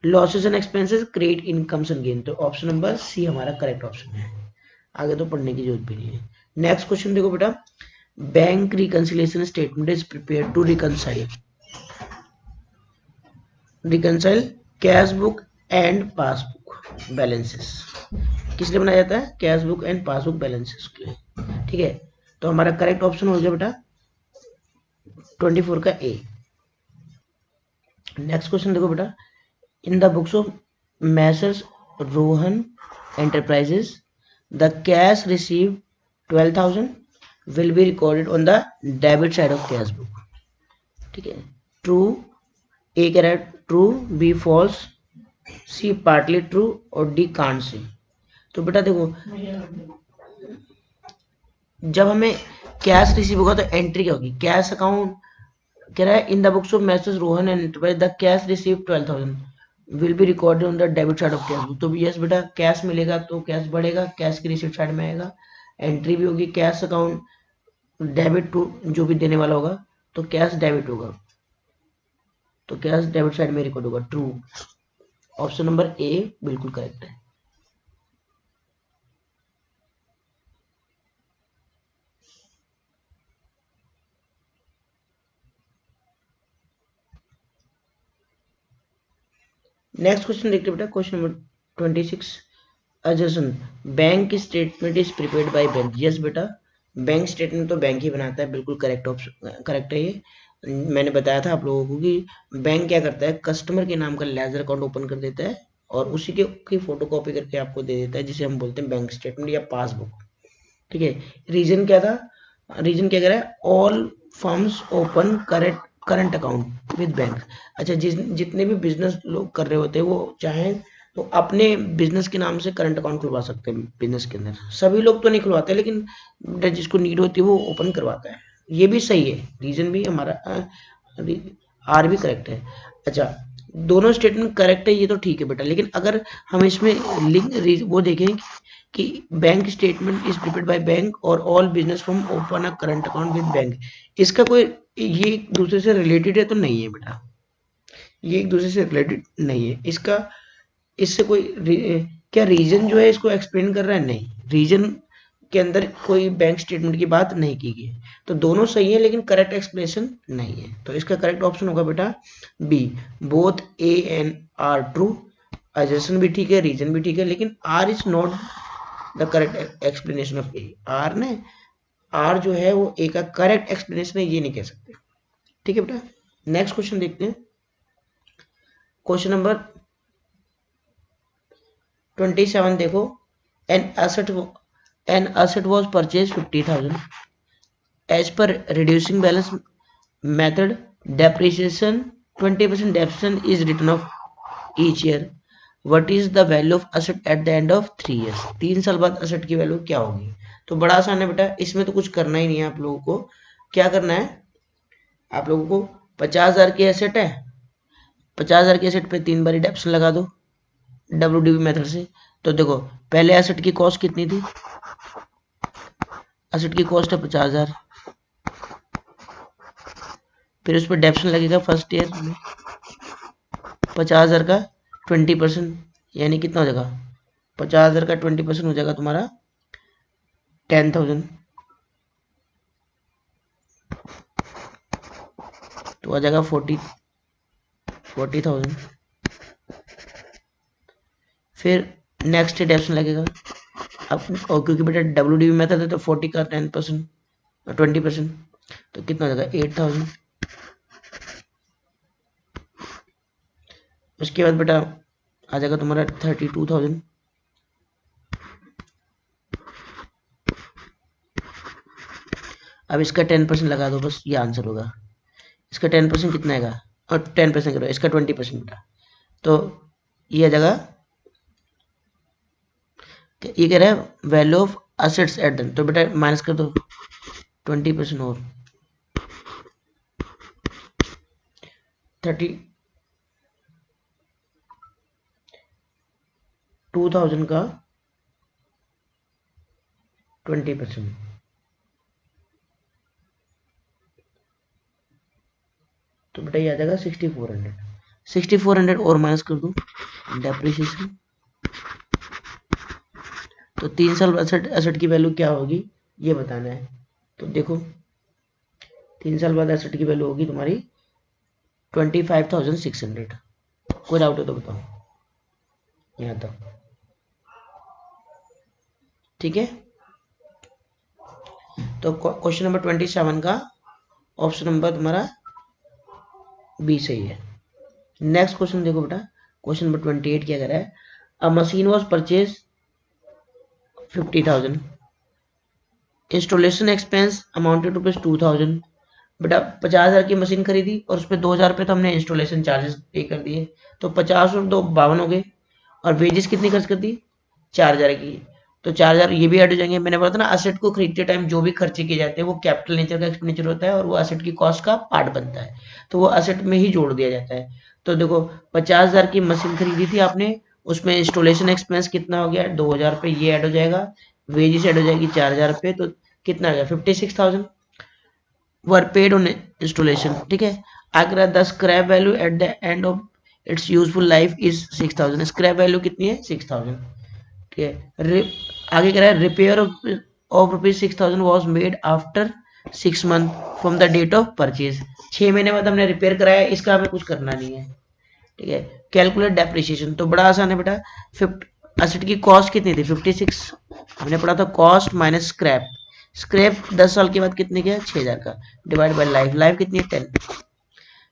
losses and expenses credit incomes and gain, तो ऑप्शन नंबर सी हमारा करेक्ट ऑप्शन है। आगे तो पढ़ने की जरूरत भी नहीं है। नेक्स्ट क्वेश्चन देखो बेटा, bank reconciliation statement is prepare to reconcile cash book and passbook balances. किस लिए बनाया जाता है? Cash book and passbook balances के लिए। ठीक है, तो हमारा करेक्ट ऑप्शन हो गया बेटा 24 का ए। नेक्स्ट क्वेश्चन देखो बेटा, in the books of Messrs Rohan enterprises the cash receive 12,000 will be recorded on the debit side of cash book। ठीक है, ट्रू ए कह रहा है ट्रू, बी फॉल्स, सी पार्टली ट्रू और डी कांट सी। तो बेटा देखो, जब हमें कैश रिसीव होगा तो एंट्री क्या होगी? कैश अकाउंट कह रहा है in the books of message Rohan and enterprise the cash receive 12,000 will be recorded on the debit side of cash book. तो यस बेटा, कैश मिलेगा तो कैश बढ़ेगा, कैश की रिसीट साइड में आएगा, एंट्री भी होगी कैश अकाउंट डेबिट टू जो भी देने वाला होगा, तो कैश डेबिट होगा, तो कैश डेबिट साइड में रिकॉर्ड होगा। ट्रू, ऑप्शन नंबर ए बिल्कुल करेक्ट है। नेक्स्ट क्वेश्चन देखते बेटा, question number 26, assertion bank statement is prepared by bank. Yes बेटा, बैंक स्टेटमेंट तो बैंक ही बनाता है, बिल्कुल करेक्ट ऑप्शन करेक्ट है ये। मैंने बताया था आप लोगों को कि बैंक क्या करता है, कस्टमर के नाम का लेजर अकाउंट ओपन कर देता है और उसी की फोटो कॉपी करके आपको दे देता है, जिसे हम बोलते हैं बैंक स्टेटमेंट या पासबुक। ठीक है, रीजन क्या था? रीजन क्या कह रहा है? All firms open current account with bank. अच्छा, जितने भी बिजनेस लोग कर रहे होते हैं वो चाहे तो अपने बिजनेस के नाम से करंट अकाउंट खुलवा सकते हैं बिजनेस के अंदर। सभी लोग तो नहीं खुलवाते, लेकिन जिसको नीड होती है वो ओपन करवाता है। ये भी सही है, रीजन भी हमारा आर भी करेक्ट है। अच्छा, दोनों स्टेटमेंट करेक्ट है ये तो ठीक है बेटा, लेकिन अगर हम इसमें लिंक वो देखें कि bank statement is prepared by bank और all business from open a current account with bank. इसका कोई ये एक दूसरे से रिलेटेड है तो नहीं है बेटा, ये एक दूसरे से रिलेटेड नहीं है। इसका इससे कोई क्या रीजन जो है इसको एक्सप्लेन कर रहा है? नहीं, रीजन के अंदर कोई बैंक स्टेटमेंट की बात नहीं की गई। तो दोनों सही है लेकिन करेक्ट एक्सप्लेनेशन नहीं है। तो इसका करेक्ट ऑप्शन होगा बेटा B, both A and R true. Assertion भी ठीक है, रीजन भी ठीक है, लेकिन R is not the correct explanation of A. R जो है वो ए का करेक्ट एक्सप्लेनेशन है, ये नहीं कह सकते। ठीक है बेटा, नेक्स्ट क्वेश्चन देखते हैं। क्वेश्चन नंबर 27 देखो, N asset was purchased 50,000 as per reducing balance method. Depreciation 20% depreciation is written off each year. What is the value of asset at the end of 3 years? 3 साल बाद asset की value क्या होगी? तो बड़ा आसान है बेटा, इसमें तो कुछ करना ही नहीं है। आप लोगों को क्या करना है, आप लोगों को 50,000 की एसेट है, 50,000 की एसेट पे 3 बारी डेप्शन लगा दो WDV मेथड से। तो देखो पहले एसेट की कॉस्ट कितनी थी, एसेट की कॉस्ट है 50,000, फिर उस पर डेप्शन लगेगा फर्स्ट ईयर में 50,000 का 20%, यानी कितना हो जाएगा 50,000 का 20% हो जाएगा तुम्हारा 10,000, तो आ जाएगा 40,000। फिर नेक्स्ट डेप्शन लगेगा अब, और क्योंकि बेटा WDV मेथड है तो 40 का 10% 20%, तो कितना हो जाएगा 8,000। उसके बाद बेटा आ जाएगा तुम्हारा 32,000। अब इसका 10% लगा दो, बस ये आंसर होगा। इसका 10% कितना आएगा, और 10% करो, इसका 20% बेटा, तो ये आ जाएगा, ये कह रहा है value of assets at then, तो बेटा माइनस कर दो 20% और 32,000 का 20%, तो बेटा ये आ जाएगा 6400 और माइनस कर दो डेप्रिसिएशन। तो 3 साल एसेट की वैल्यू क्या होगी ये बताना है। तो देखो 3 साल बाद एसेट की वैल्यू होगी तुम्हारी 25,600। कोई डाउट है तो बताओ यहाँ तक, ठीक है। तो क्वेश्चन नंबर 27 का ऑप्शन नंबर तुम्हारा बी सही है। नेक्स्ट क्वेश्चन देखो बेटा, क्वेश्चन नंबर 28 क्या कह रहा है, a machine was purchase 50,000, installation expense amounted to ₹2,000। बेटा 50,000 की मशीन खरीदी और उस पर 2,000 रुपये तो हमने इंस्टॉलेशन चार्जेस पे कर दिए, तो 50 और 2 52 हो गए, और वेजेस कितनी खर्च कर दी 4,000 की, तो 4,000 ये भी ऐड हो जाएंगे। मैंने बोला था ना असेट को खरीदते टाइम जो भी खर्चे किए जाते हैं वो कैपिटल नेचर का एक्सपेंडिचर होता है और वो असेट की कॉस्ट का पार्ट बनता है, तो वो असेट में ही जोड़ दिया जाता है। तो देखो 50,000 की मशीन खरीदी थी आपने, उसमें इंस्टॉलेशन एक्सपेंस कितना हो गया 2,000 रुपये, ये ऐड हो जाएगा, वेजेस ऐड हो जाएगी 4,000 रुपये, तो कितना आ गया 56,000 वर पेड ऑन इंस्टॉलेशन। ठीक है, अगर the scrap value at the end of its useful life is 6,000, scrap value कितनी है 6,000। ठीक है, आगे कह रहा है repair of ₹6,000 was made after 6 month from the date of purchase. 6 महीने बाद हमने रिपेयर कराया, इसका हमें कुछ करना नहीं है। ठीक है, कैलकुलेट डेप्रिसिएशन, तो बड़ा आसान है बेटा, एसेट की कॉस्ट कितनी थी 56, हमने पढ़ा था कॉस्ट माइनस स्क्रैप, स्क्रैप 10 साल के बाद कितने का 6,000 का, डिवाइड बाय लाइफ, लाइफ कितनी है 10,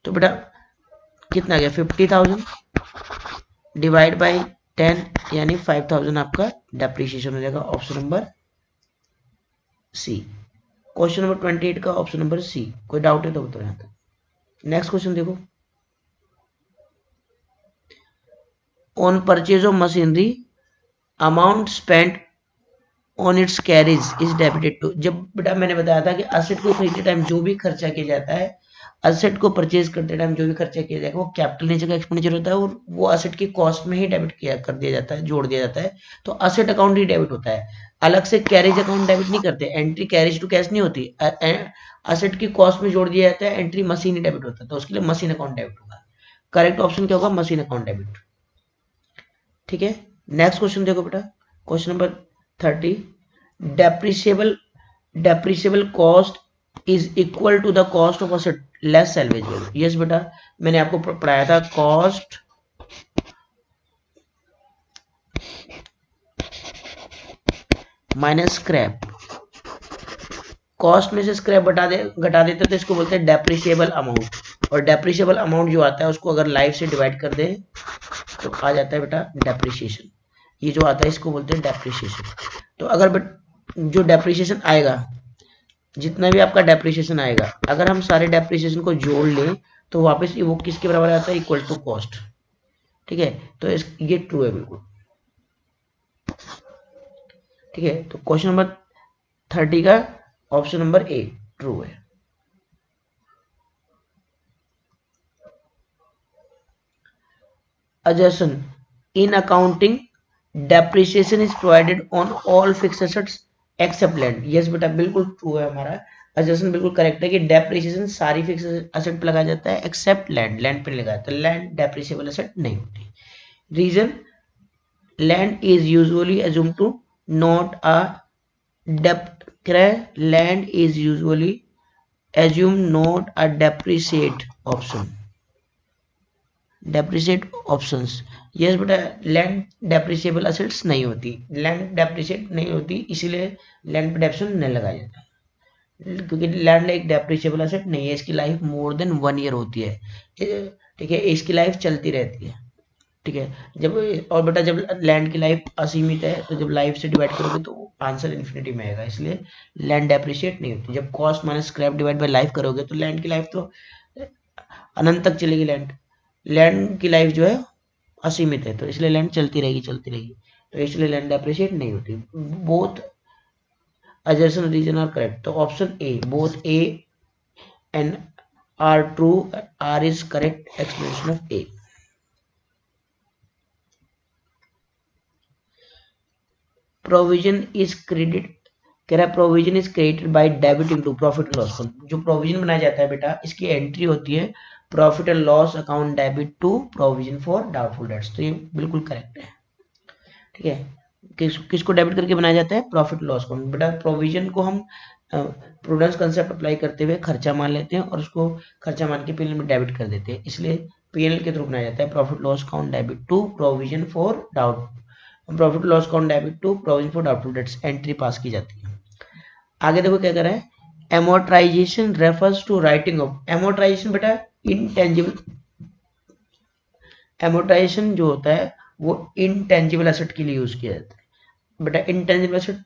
तो बेटा कितना गया 50,000 डिवाइड बाय 10 यानी 5,000 आपका डेप्रिसिएशन हो जाएगा। Option number C, question number 28 का ऑप्शन नंबर सी। कोई डाउट है तो बताओ यहाँ तक। नेक्स्ट क्वेश्चन देखो, on purchase of machinery amount spent on its carriage is debited to. जब बेटा मैंने बताया था कि एसेट को खरीदते टाइम जो भी खर्चा किया जाता है असेट को परचेज करते टाइम जो भी खर्चा किया जाएगा वो कैपिटल नेचर का एक्सपेंडिचर होता है और वो असेट की कॉस्ट में ही डेबिट किया कर दिया जाता है, जोड़ दिया जाता है। तो असेट अकाउंट ही डेबिट होता है, अलग से कैरेज अकाउंट डेबिट नहीं करते। एंट्री कैरेज टू कैश नहीं होती, असेट की कॉस्ट में जोड़ दिया जाता है, एंट्री मशीन ही डेबिट होता है, तो उसके लिए मशीन अकाउंट डेबिट होगा। करेक्ट ऑप्शन क्या होगा? Machine account debit. ठीक है, नेक्स्ट क्वेश्चन देखो बेटा, question number 30। Depreciable cost is equal to the cost of asset less salvage value. Yes बेटा, मैंने आपको पढ़ाया था कॉस्ट माइनस स्क्रैप। कॉस्ट में से स्क्रैप घटा देते तो इसको बोलते हैं डेप्रिसिएबल अमाउंट, और डेप्रिसिएबल अमाउंट जो आता है उसको अगर लाइफ से डिवाइड कर दे तो आ जाता है बेटा डेप्रिसिएशन। ये जो आता है इसको बोलते हैं डेप्रिसिएशन। तो अगर जो डेप्रिसिएशन आएगा, जितना भी आपका डेप्रिसिएशन आएगा, अगर हम सारे डेप्रिसिएशन को जोड़ लें तो वापस वो किसके बराबर आता है? Equal to cost. ठीक है, तो ये ट्रू है बिल्कुल। ठीक है, तो क्वेश्चन नंबर 30 का ऑप्शन नंबर ए ट्रू है। Assertion in accounting depreciation is provided on all fixed assets except land। Yes बेटा, बिल्कुल ट्रू है हमारा assertion, बिल्कुल करेक्ट है कि डेप्रिसिएशन सारी फिक्स असेट पे लगाया जाता है एक्सेप्ट लैंड। लैंड पे नहीं लगाया, तो लैंड डेप्रिसिएबल असेट नहीं होती। Reason, land is usually assumed to not a debt, लैंड is usually assumed not a depreciate option, depreciate options. Yes बेटा, लैंड डेप्रिशिएबल असेट्स नहीं होती, लैंड डेप्रिशिएट नहीं होती, इसीलिए लैंड पे डेप्रिसिएशन नहीं लगाया जाता, क्योंकि लैंड एक डेप्रिशिएबल असेट नहीं है, इसकी लाइफ मोर देन 1 ईयर होती है। ठीक है, इसकी लाइफ चलती रहती है। ठीक है, जब और बेटा जब लैंड की लाइफ असीमित है तो जब लाइफ से डिवाइड करोगे तो आंसर इन्फिनिटी में आएगा, इसलिए लैंड डेप्रिशिएट नहीं होती। जब cost minus scrap divide by life करोगे तो लैंड की लाइफ तो अनंत तक चलेगी। लैंड की लाइफ जो है असीमित है, तो इसलिए लैंड चलती रहेगी, तो इसलिए लैंड डेप्रिशिएट नहीं होती। Both assertion reason are correct, तो option A, both A and R true, R is correct explanation of A. Provision is credit, कह रहा है provision is created by debit into profit loss account. जो provision बनाया जाता है बेटा, इसकी एंट्री होती है profit and loss account debit to provision for doubtful debts. तो ये बिल्कुल करेक्ट है। ठीक है, किसको डेबिट करके बनाया जाता है? Profit loss account. बेटा प्रोविजन को हम प्रूडेंस कंसेप्ट अप्लाई करते हुए खर्चा मान लेते हैं और उसको खर्चा मान के पीएनएल में डेबिट कर देते हैं, इसलिए पीएनएल के थ्रू बनाया जाता है profit loss account debit to provision for profit loss account debit to provision for doubtful debts, entry pass की जाती है। आगे देखो क्या कर रहा है, amortization refers to writing off. Amortization बेटा इनटेंजिबल, एमोर्टाइजेशन जो होता है वो इनटेंजिबल एसेट के लिए यूज किया जाता है। बेटा इनटेंजिबल एसेट,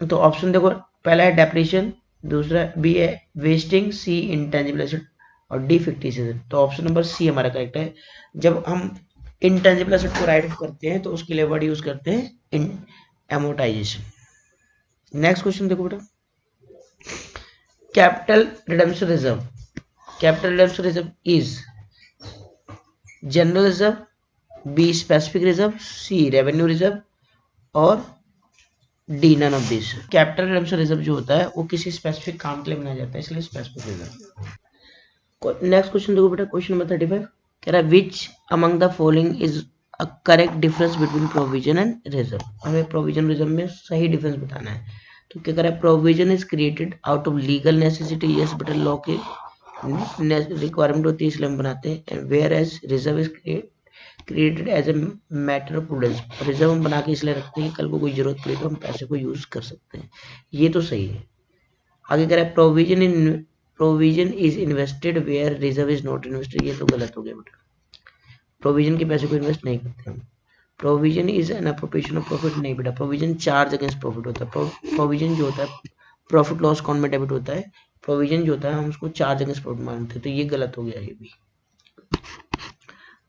तो ऑप्शन देखो, पहला है डेप्रिशिएशन, दूसरा बी है वेस्टिंग, सी इंटेंजिबल एसेट और डी फिक्टिशियस एसेट। तो ऑप्शन नंबर सी हमारा करेक्ट है। जब हम इंटेंजिबल एसेट को राइट करते हैं तो उसके लिए वर्ड यूज करते हैं एमोर्टाइजेशन। नेक्स्ट क्वेश्चन देखो बेटा, capital redemption reserve. Capital redemption reserve is general reserve, B specific reserve, C revenue reserve और D none of this. Capital redemption reserve जो होता है वो किसी स्पेसिफिक काम के लिए बनाया जाता है, इसलिए स्पेसिफिक रिजर्व। नेक्स्ट क्वेश्चन देखो बेटा, क्वेश्चन नंबर 35 कह रहा है which among the following is a correct difference between provision and reserve. हमें प्रोविजन रिजर्व में सही डिफरेंस बताना है। तो क्या कह रहा है, provision is created out of legal necessity. Yes बेटा, लॉ के रिक्वायरमेंट होती है इसलिए हम बनाते हैं। Whereas reserve is created as a matter of prudence. Reserve हम बना के इसलिए रखते हैं कल को कोई जरूरत पड़े तो हम पैसे को यूज कर सकते हैं, ये तो सही है। आगे कह रहा है provision is invested where reserve is not invested. ये तो गलत हो गया बेटा, प्रोविजन के पैसे को इन्वेस्ट नहीं करते हम। Provision is an appropriation of profit, नहीं बेटा, प्रोविजन चार्ज अगेंस्ट प्रॉफिट होता है। प्रोविजन जो होता है प्रॉफिट लॉस अकाउंट में डेबिट होता है, प्रोविजन जो होता है हम उसको चार्ज अगेंस्ट प्रॉफिट मानते हैं, तो ये गलत हो गया ये भी।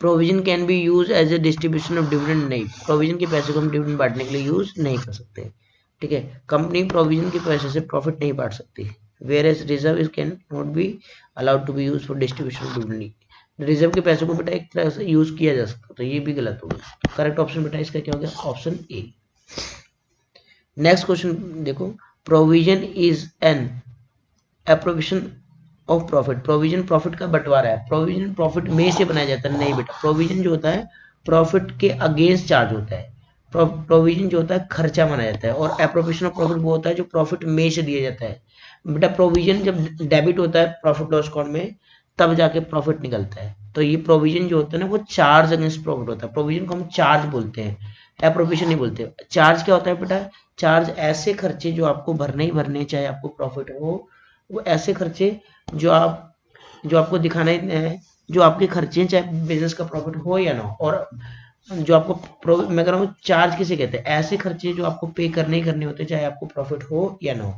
Provision can be use as a distribution of dividend, नहीं, प्रोविजन के पैसे को हम डिविडेंड बांटने के लिए यूज नहीं कर सकते। ठीक है, कंपनी प्रोविजन के पैसे से प्रॉफिट नहीं बांट सकती। Whereas reserve is can not be allowed to be use for distribution dividend. Reserve के पैसों को बेटा एक तरह से यूज किया जा सकता, तो ये भी गलत होगा। करेक्ट ऑप्शन बेटा इसका क्या हो गया, ऑप्शन ए। नेक्स्ट क्वेश्चन देखो, provision is an appropriation of profit. Provision profit का बंटवारा है, प्रोविजन प्रॉफिट में से बनाया जाता है, नहीं बेटा, प्रोविजन जो होता है प्रॉफिट के अगेंस्ट चार्ज होता है, प्रोविजन जो होता है खर्चा माना जाता है, और एप्रोप्रिएशन ऑफ प्रॉफिट वो होता है जो प्रॉफिट में से दिया जाता है। बेटा प्रोविजन जब डेबिट होता है प्रॉफिट लॉस अकाउंट में, तब जाके प्रॉफिट निकलता है। तो ये प्रोविजन जो होता है ना वो चार्ज अगेंस्ट प्रॉफिट होता है, प्रोविजन को हम चार्ज बोलते हैं, एप्रोप्रिएशन नहीं बोलते। चार्ज क्या होता है बेटा, चार्ज ऐसे खर्चे जो आपको भरने ही भरने, चाहे आपको प्रॉफिट हो, वो ऐसे खर्चे जो आपको दिखाना है, जो आपके खर्चे हैं, चाहे बिजनेस का प्रॉफिट हो या ना हो। और जो आपको मैं कह रहा हूँ चार्ज किसे कहते हैं, ऐसे खर्चे जो आपको पे करने ही करने होते हैं, चाहे आपको प्रॉफिट हो या ना हो।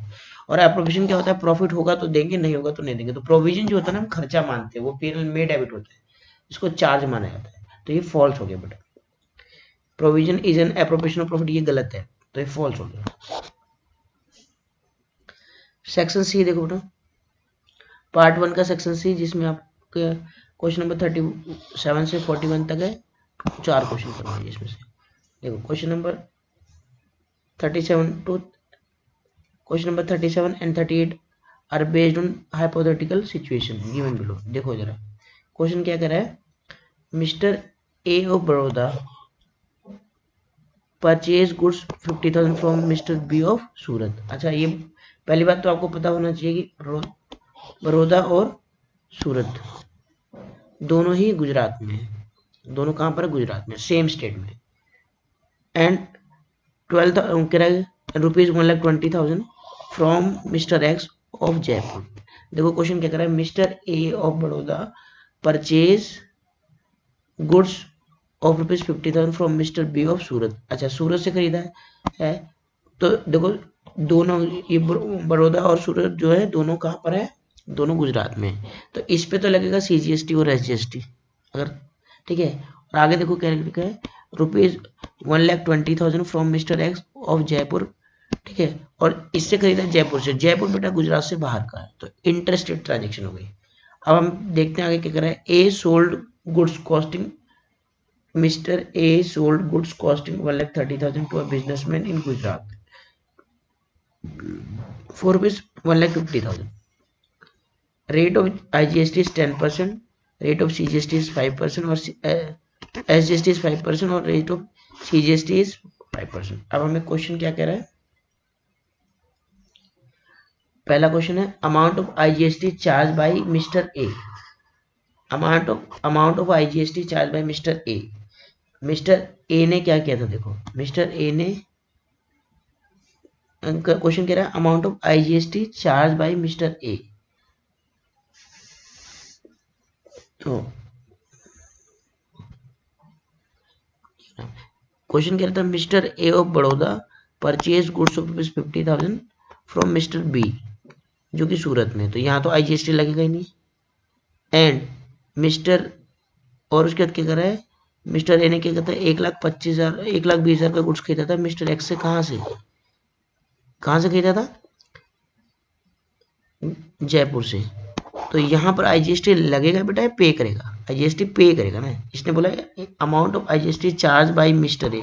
और एप्रोप्रिएशन क्या होता है, प्रॉफिट होगा तो देंगे, नहीं होगा तो नहीं देंगे। तो प्रोविजन जो होता है ना हम खर्चा मानते हैं, वो पीएनएल में डेबिट होता है, इसको चार्ज माना जाता है। तो ये फॉल्स हो गया बेटा, provision is an appropriation of profit, ये गलत है, तो ये फॉल्स हो गया। सेक्शन सी देखो बेटा, पार्ट 1 का सेक्शन सी, जिसमें आपके क्वेश्चन नंबर 37 से 41 तक है, 4 क्वेश्चन करवाइए इसमें से। देखो question number 37 to question number 37 and 38 are based on hypothetical situation given below. देखो जरा क्वेश्चन क्या कर रहा है, mister A of Baroda purchase goods 50,000 from mister B of Surat. अच्छा, ये पहली बात तो आपको पता होना चाहिए कि बड़ौदा और सूरत दोनों ही गुजरात में है, दोनों कहाँ पर है, गुजरात में, सेम स्टेट में। And 12 rupees 1,20,000 from mister X of Jaipur. देखो क्वेश्चन क्या कर रहा है, mister A of Baroda purchase goods of rupees 50,000 from mister B of Surat. अच्छा, सूरत से खरीदा है, तो देखो दोनों ये बड़ौदा और सूरत जो है दोनों कहाँ पर है, दोनों गुजरात में है। तो इस पे तो लगेगा CGST और SGST, अगर ठीक है। और आगे देखो क्या लिखा है, rupees 1,20,000 from mister X of Jaipur, ठीक है। और इससे खरीदा जयपुर से, जयपुर बेटा गुजरात से बाहर का है, तो इंटरस्टेट ट्रांजेक्शन हो गई। अब हम देखते हैं आगे क्या कर रहा है, A sold goods costing mister A sold goods costing 1,30,000 to a businessman in Gujarat for rupees 1,50,000. Rate of IGST is 10%, rate of CGST is 5% और SGST is 5% और rate of CGST is 5%. अब हमें क्वेश्चन क्या कह रहा है, पहला क्वेश्चन है amount of IGST charge by mister A. Amount of IGST charge by mister A. Mister A ने क्या किया था, देखो मिस्टर ए ने क्वेश्चन कह रहा है amount of IGST charge by mister A. तो क्वेश्चन कह रहा था mister A of Baroda purchase goods of rupees 50,000 from mister B जो कि सूरत में, तो यहाँ तो IGST लगेगा ही नहीं। एंड मिस्टर, और उसके बाद क्या कर रहा है, मिस्टर ए ने क्या कहता है 1,25,000 1,20,000 का गुड्स खरीदा था मिस्टर एक्स से। कहाँ से खरीदा था, जयपुर से। तो यहाँ पर IGST लगेगा बेटा, पे करेगा, IGST पे करेगा ना। इसने बोला amount of IGST charge by mister A,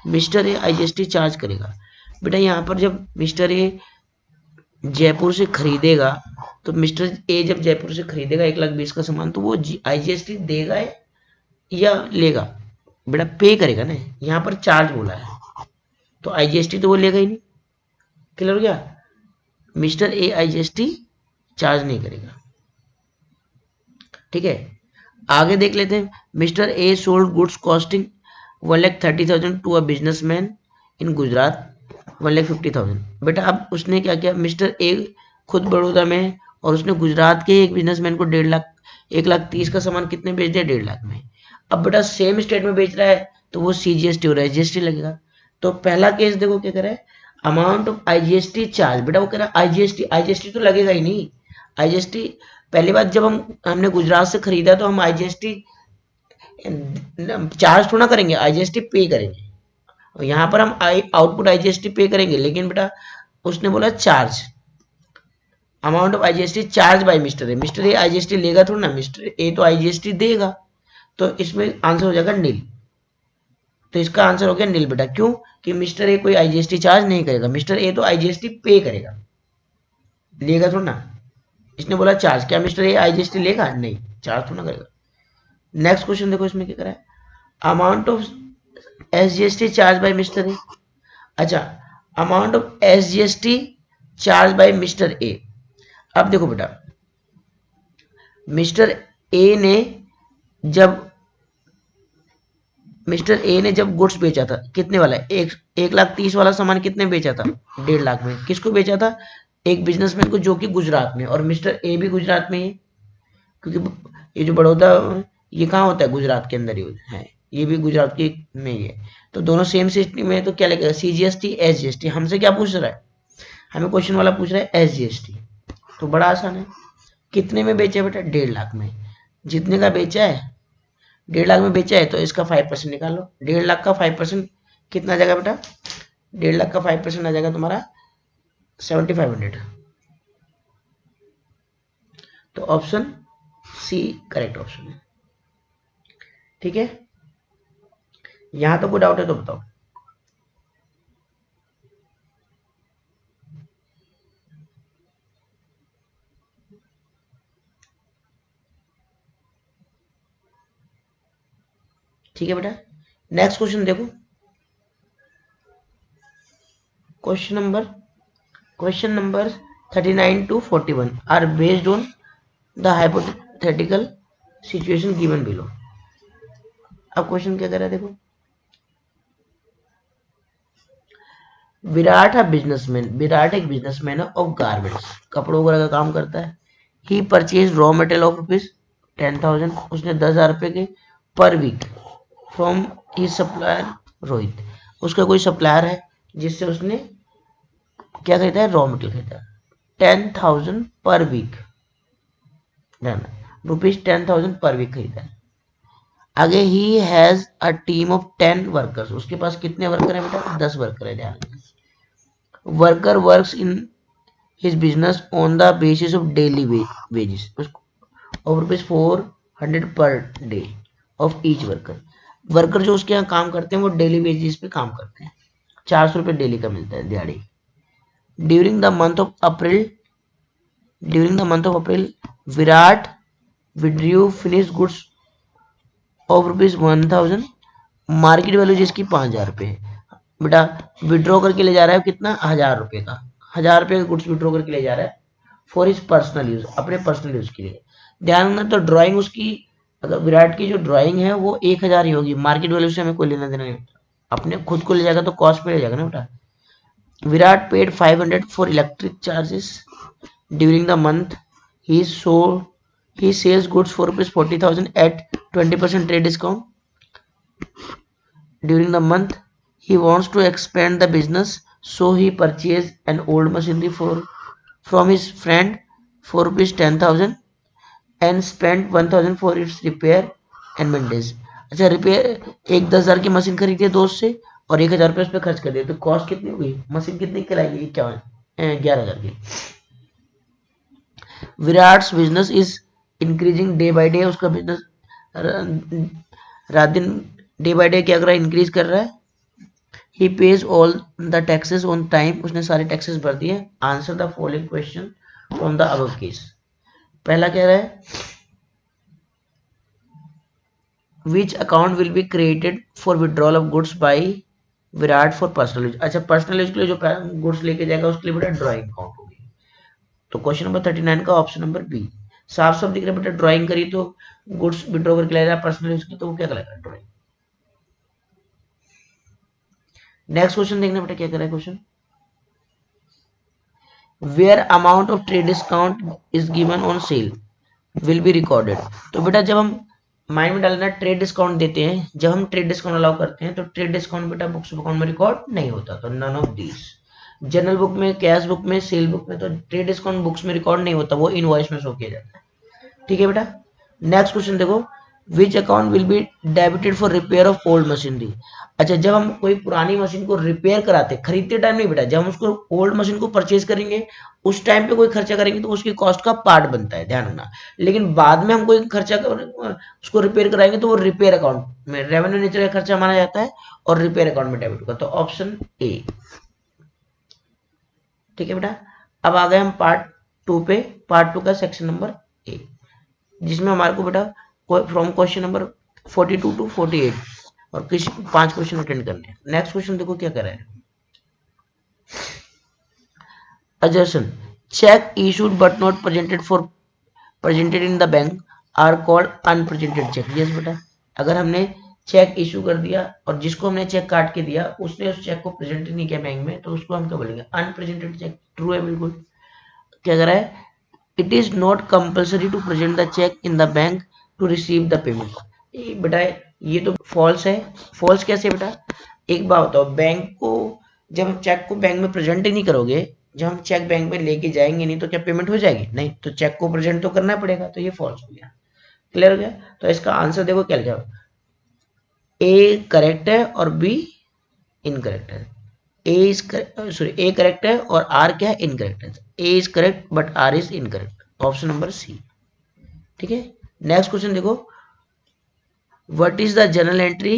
mister A IGST charge करेगा। बेटा यहाँ पर जब मिस्टर ए जयपुर से खरीदेगा, तो मिस्टर ए जब जयपुर से खरीदेगा 1,20,000 का सामान, तो वो IGST देगा या लेगा, बेटा पे करेगा ना। यहाँ पर चार्ज बोला है, तो IGST तो वो लेगा ही नहीं। क्लियर हो गया, मिस्टर ए IGST चार्ज नहीं करेगा, ठीक है। आगे देख लेते हैं, mister A sold goods costing 1,30,000 to a businessman in Gujarat 1,50,000। बेटा अब उसने क्या किया, मिस्टर ए खुद बड़ौदा में है और उसने गुजरात के एक बिजनेसमैन को 1,30,000 का सामान कितने बेच दिया, 1,50,000 में। अब बेटा सेम स्टेट में बेच रहा है, तो वो CGST और SGST लगेगा। तो पहला केस देखो क्या करे, अमाउंट ऑफ IGST चार्ज, बेटा वो कह रहा है IGST तो लगेगा ही नहीं। IGST पहली बात, जब हमने गुजरात से खरीदा तो हम IGST चार्ज थोड़ा करेंगे, IGST पे करेंगे। और यहाँ पर हम आउटपुट IGST पे करेंगे, लेकिन बेटा उसने बोला charge. Amount of IGST charge by mister A, mister A IGST लेगा थोड़ा ना, मिस्टर ए तो आईजीएसटी देगा, तो इसमें आंसर हो जाएगा नील। तो इसका आंसर हो गया नील बेटा, क्यों कि मिस्टर ए कोई आईजीएसटी चार्ज नहीं करेगा, मिस्टर ए तो आईजीएसटी पे करेगा, लेगा थोड़ा ना। इसने बोला चार्ज, क्या मिस्टर ए आईजीएसटी लेगा? नहीं, चार्ज थोड़ा करेगा। नेक्स्ट क्वेश्चन देखो इसमें क्या करा है, amount of SGST charge by mister A. अच्छा, amount of SGST charge by mister A. अब देखो बेटा, मिस्टर ए ने जब गुड्स बेचा था, कितने वाला, 1,30,000 वाला सामान कितने बेचा था? 1.5 लाख में। किसको बेचा था? एक बिजनेसमैन को, जो कि गुजरात में, और मिस्टर ए भी गुजरात में ही, क्योंकि ये जो बड़ौदा, ये कहाँ होता है? गुजरात के अंदर ही है, ये भी गुजरात की में ही है। तो दोनों सेम सिटी में, तो क्या लगेगा? CGST SGST. हमसे क्या पूछ रहा है? हमें क्वेश्चन वाला पूछ रहा है एसजीएसटी, तो बड़ा आसान है। कितने में बेचा है बेटा? 1.5 लाख में। जितने का बेचा है, 1.5 लाख में बेचा है, तो इसका 5% निकाल लो। 1.5 लाख का 5% कितना आ जाएगा बेटा? 1.5 लाख का 5% आ जाएगा तुम्हारा 7500। तो ऑप्शन सी करेक्ट ऑप्शन है। ठीक है, यहां तो कोई डाउट है तो बताओ। ठीक है बेटा, नेक्स्ट क्वेश्चन देखो। Question number 39 to 41 are based on the hypothetical situation given below. अब क्वेश्चन क्या कर रहा है देखो, विराट एक बिजनेसमैन ऑफ गारमेंट्स, कपड़ों वगैरह का काम करता है। He purchase raw material of ₹10,000, उसने 10,000 रुपए के पर वीक फ्रॉम ही सप्लायर रोहित। उसका कोई सप्लायर है जिससे उसने क्या खरीदा है? रॉ मटेरियल खरीदा है। 10,000 पर वीक, ₹10,000 पर वीक खरीदा है। आगे he has a team of 10 workers, उसके पास कितने वर्कर है बेटा? 10 वर्कर है। ध्यान, worker works in his business on the basis of daily wages of ₹400 per day of each worker. Worker जो उसके यहाँ काम करते हैं वो डेली वेजेस पे काम करते हैं, 400 रुपये डेली का मिलता है दिहाड़ी। During the month of April Virat withdrew finish goods of ₹1,000, market value जिसकी 5,000 रुपये है। बेटा विड्रॉ करके ले जा रहा है कितना? 1,000 रुपये का, 1,000 रुपये का गुड्स विड्रॉ करके ले जा रहा है फॉर हिज पर्सनल यूज, अपने पर्सनल यूज के लिए। ध्यान रखना, तो ड्राइंग उसकी, अगर विराट की जो ड्राइंग है वो 1,000 ही होगी, मार्केट वैल्यू से हमें कोई लेना देना नहीं होता। अपने खुद को ले जाएगा तो कॉस्ट पे ले जाएगा ना बेटा। Virat paid 500 for electric charges during the month. He sells goods for ₹40,000 at 20% trade discount during the month. He wants to expand the business, so he purchased an old machinery from his friend for ₹10,000 and spent 1,000 for its repair and maintenance. अच्छा, repair एक 10,000 की machine खरीदी है दोस्त से और 1,000 रुपये उस पर खर्च कर दिया, तो कॉस्ट कितनी हुई? मशीन कितनी की लाएगी? 11,000 की। Virat's business is increasing day by day, उसका बिजनेस रात दिन डे बाय डे क्या कर रहा है? इंक्रीज कर रहा है। He pays all the taxes on time, उसने सारे टैक्सेस भर दिए। Answer the following question from the above case. पहला कह रहा है which account will be created for withdrawal of goods by Virat for personal use. अच्छा, पर्सनल यूज के लिए जो गुड्स लेके जाएगा उसके लिए बेटा ड्राइंग अकाउंट होगी। तो क्वेश्चन नंबर 39 का ऑप्शन नंबर बी साफ साफ दिख रहा है बेटा। ड्राइंग करी तो गुड्स विड्रॉ करके ले रहा है पर्सनल यूज की, तो वो क्या करेगा? ड्राइंग। नेक्स्ट क्वेश्चन देखना बेटा क्या कर रहा है question, where amount of trade discount is given on sale will be recorded. तो बेटा जब हम माइंड में डालना, ट्रेड डिस्काउंट देते हैं, जब हम ट्रेड डिस्काउंट अलाउ करते हैं तो ट्रेड डिस्काउंट बेटा बुक्स अकाउंट में रिकॉर्ड नहीं होता। तो none of these, general book में, कैश बुक में, सेल बुक में, तो ट्रेड डिस्काउंट बुक्स में रिकॉर्ड नहीं होता, वो इनवॉइस में शो किया जाता है। ठीक है बेटा, नेक्स्ट क्वेश्चन देखो, विच account will be debited for repair of old machinery. अच्छा, जब हम कोई पुरानी मशीन को रिपेयर कराते, खरीदते टाइम नहीं बेटा, जब हम उसको ओल्ड मशीन को परचेज करेंगे उस टाइम पे कोई खर्चा करेंगे तो उसकी कॉस्ट का पार्ट बनता है, ध्यान रखना। लेकिन बाद में हम कोई खर्चा उसको रिपेयर कराएंगे तो वो रिपेयर अकाउंट में रेवेन्यू नेचर का खर्चा माना जाता है और रिपेयर अकाउंट में डेबिट होगा। तो ऑप्शन ए। ठीक है बेटा। अब आ गए हम पार्ट टू पे। पार्ट टू का सेक्शन नंबर ए, जिसमें हमारे को बेटा फ्रॉम क्वेश्चन नंबर 42 टू 48 और किसी 5 क्वेश्चन अटेंड करने हैं। नेक्स्ट क्वेश्चन देखो क्या कर रहा है। Assertion: check issued but not presented in the bank are called unpresented check। Yes बेटा, अगर हमने चेक इशू कर दिया और जिसको हमने चेक काट के दिया उसने उस चेक को प्रेजेंट नहीं किया बैंक में, तो उसको हम क्या बोलेंगे? Unrepresented check. ट्रू है बिल्कुल। क्या कर रहा है? It is not compulsory to present the cheque in the bank to receive the payment. बेटा ये तो फॉल्स है। फॉल्स कैसे बेटा? एक बात बताओ, बैंक को जब हम चेक को बैंक में प्रेजेंट ही नहीं करोगे, जब हम चेक बैंक में लेके जाएंगे नहीं तो क्या पेमेंट हो जाएगी? नहीं, तो चेक को प्रेजेंट तो करना पड़ेगा, तो ये फॉल्स हो गया। क्लियर हो गया? तो इसका आंसर देखो क्या लिखा, ए करेक्ट है और बी इनकरेक्ट है। ए करेक्ट है और आर क्या है? इनकरेक्ट है। A is correct but R is incorrect. Option number C. ठीक है। नेक्स्ट क्वेश्चन देखो, what is the journal entry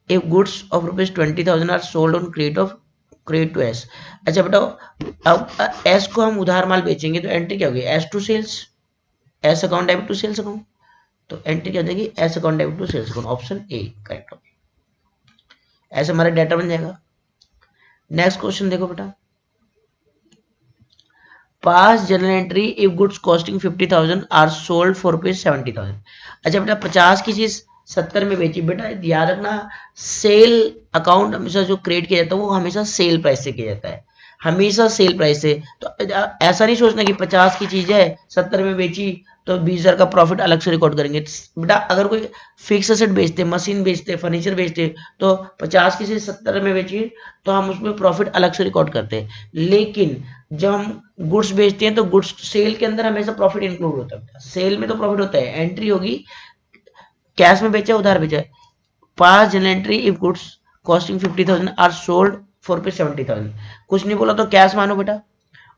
if goods of ₹20,000 are sold on credit to S. अच्छा बेटा, अब एस को हम उधार माल बेचेंगे तो एंट्री क्या होगी? S to sales, S account debit to sales account. तो एंट्री क्या हो जाएगी? S account debit to sales account. Option A correct होगी। ऐसे हमारा डाटा बन जाएगा। नेक्स्ट क्वेश्चन देखो बेटा, pass journal entry if goods costing 50,000 are sold for ₹70,000। अच्छा बेटा, 50 की चीज 70 में बेची। बेटा याद रखना, सेल अकाउंट हमेशा जो क्रिएट किया जाता है वो हमेशा सेल प्राइस से किया जाता है, हमेशा सेल प्राइस से। तो ऐसा नहीं सोचना कि 50 की चीज है 70 में बेची तो 20,000 का प्रॉफिट अलग से रिकॉर्ड करेंगे। बेटा अगर कोई फिक्स एसेट बेचते, मशीन बेचते, फर्नीचर बेचते, तो 50 की चीज 70 में बेची तो हम उसमें प्रॉफिट अलग से रिकॉर्ड करते हैं। लेकिन जब हम गुड्स बेचते हैं तो गुड्स सेल के अंदर हमेशा प्रॉफिट इंक्लूड होता है। सेल में तो प्रॉफिट होता है, एंट्री होगी कैश में बेचा उधार बेचा है। Pass journal entry if goods costing 50,000 are sold for ₹70,000। कुछ नहीं बोला तो कैश मानो बेटा,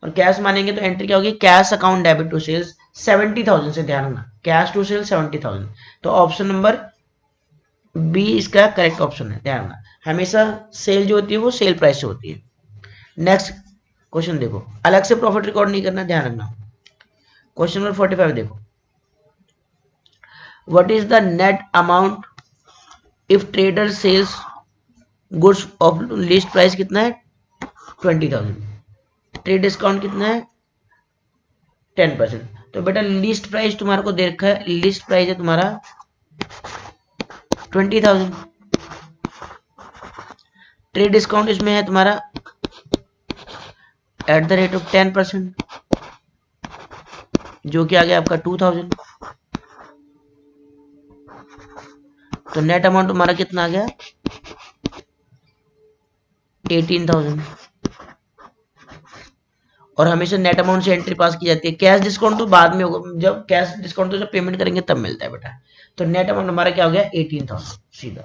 और कैश मानेंगे तो एंट्री क्या होगी? Cash account debit to sales 70,000 से, ध्यान रखना कैश टू सेल्स 70,000। तो ऑप्शन नंबर बी इसका करेक्ट ऑप्शन है। ध्यान रखना हमेशा सेल जो होती है वो सेल प्राइस से होती है। नेक्स्ट क्वेश्चन देखो, अलग से प्रॉफिट रिकॉर्ड नहीं करना, ध्यान रखना। क्वेश्चन नंबर 45 देखो, what is the net amount if trader sells goods of list price कितना है? 20,000। ट्रेड डिस्काउंट कितना है? 10%। तो बेटा लिस्ट प्राइस तुम्हारे को दे रखा है, लिस्ट प्राइस है तुम्हारा 20,000। ट्रेड डिस्काउंट इसमें है तुम्हारा एट द रेट ऑफ 10%, जो कि आ गया आपका 2,000। तो नेट अमाउंट तुम्हारा कितना आ गया? 18,000। और हमेशा नेट अमाउंट से एंट्री पास की जाती है। कैश डिस्काउंट तो बाद में होगा, जब कैश डिस्काउंट तो जब पेमेंट करेंगे तब मिलता है बेटा। तो नेट अमाउंट हमारा क्या हो गया? 18,000 सीधा।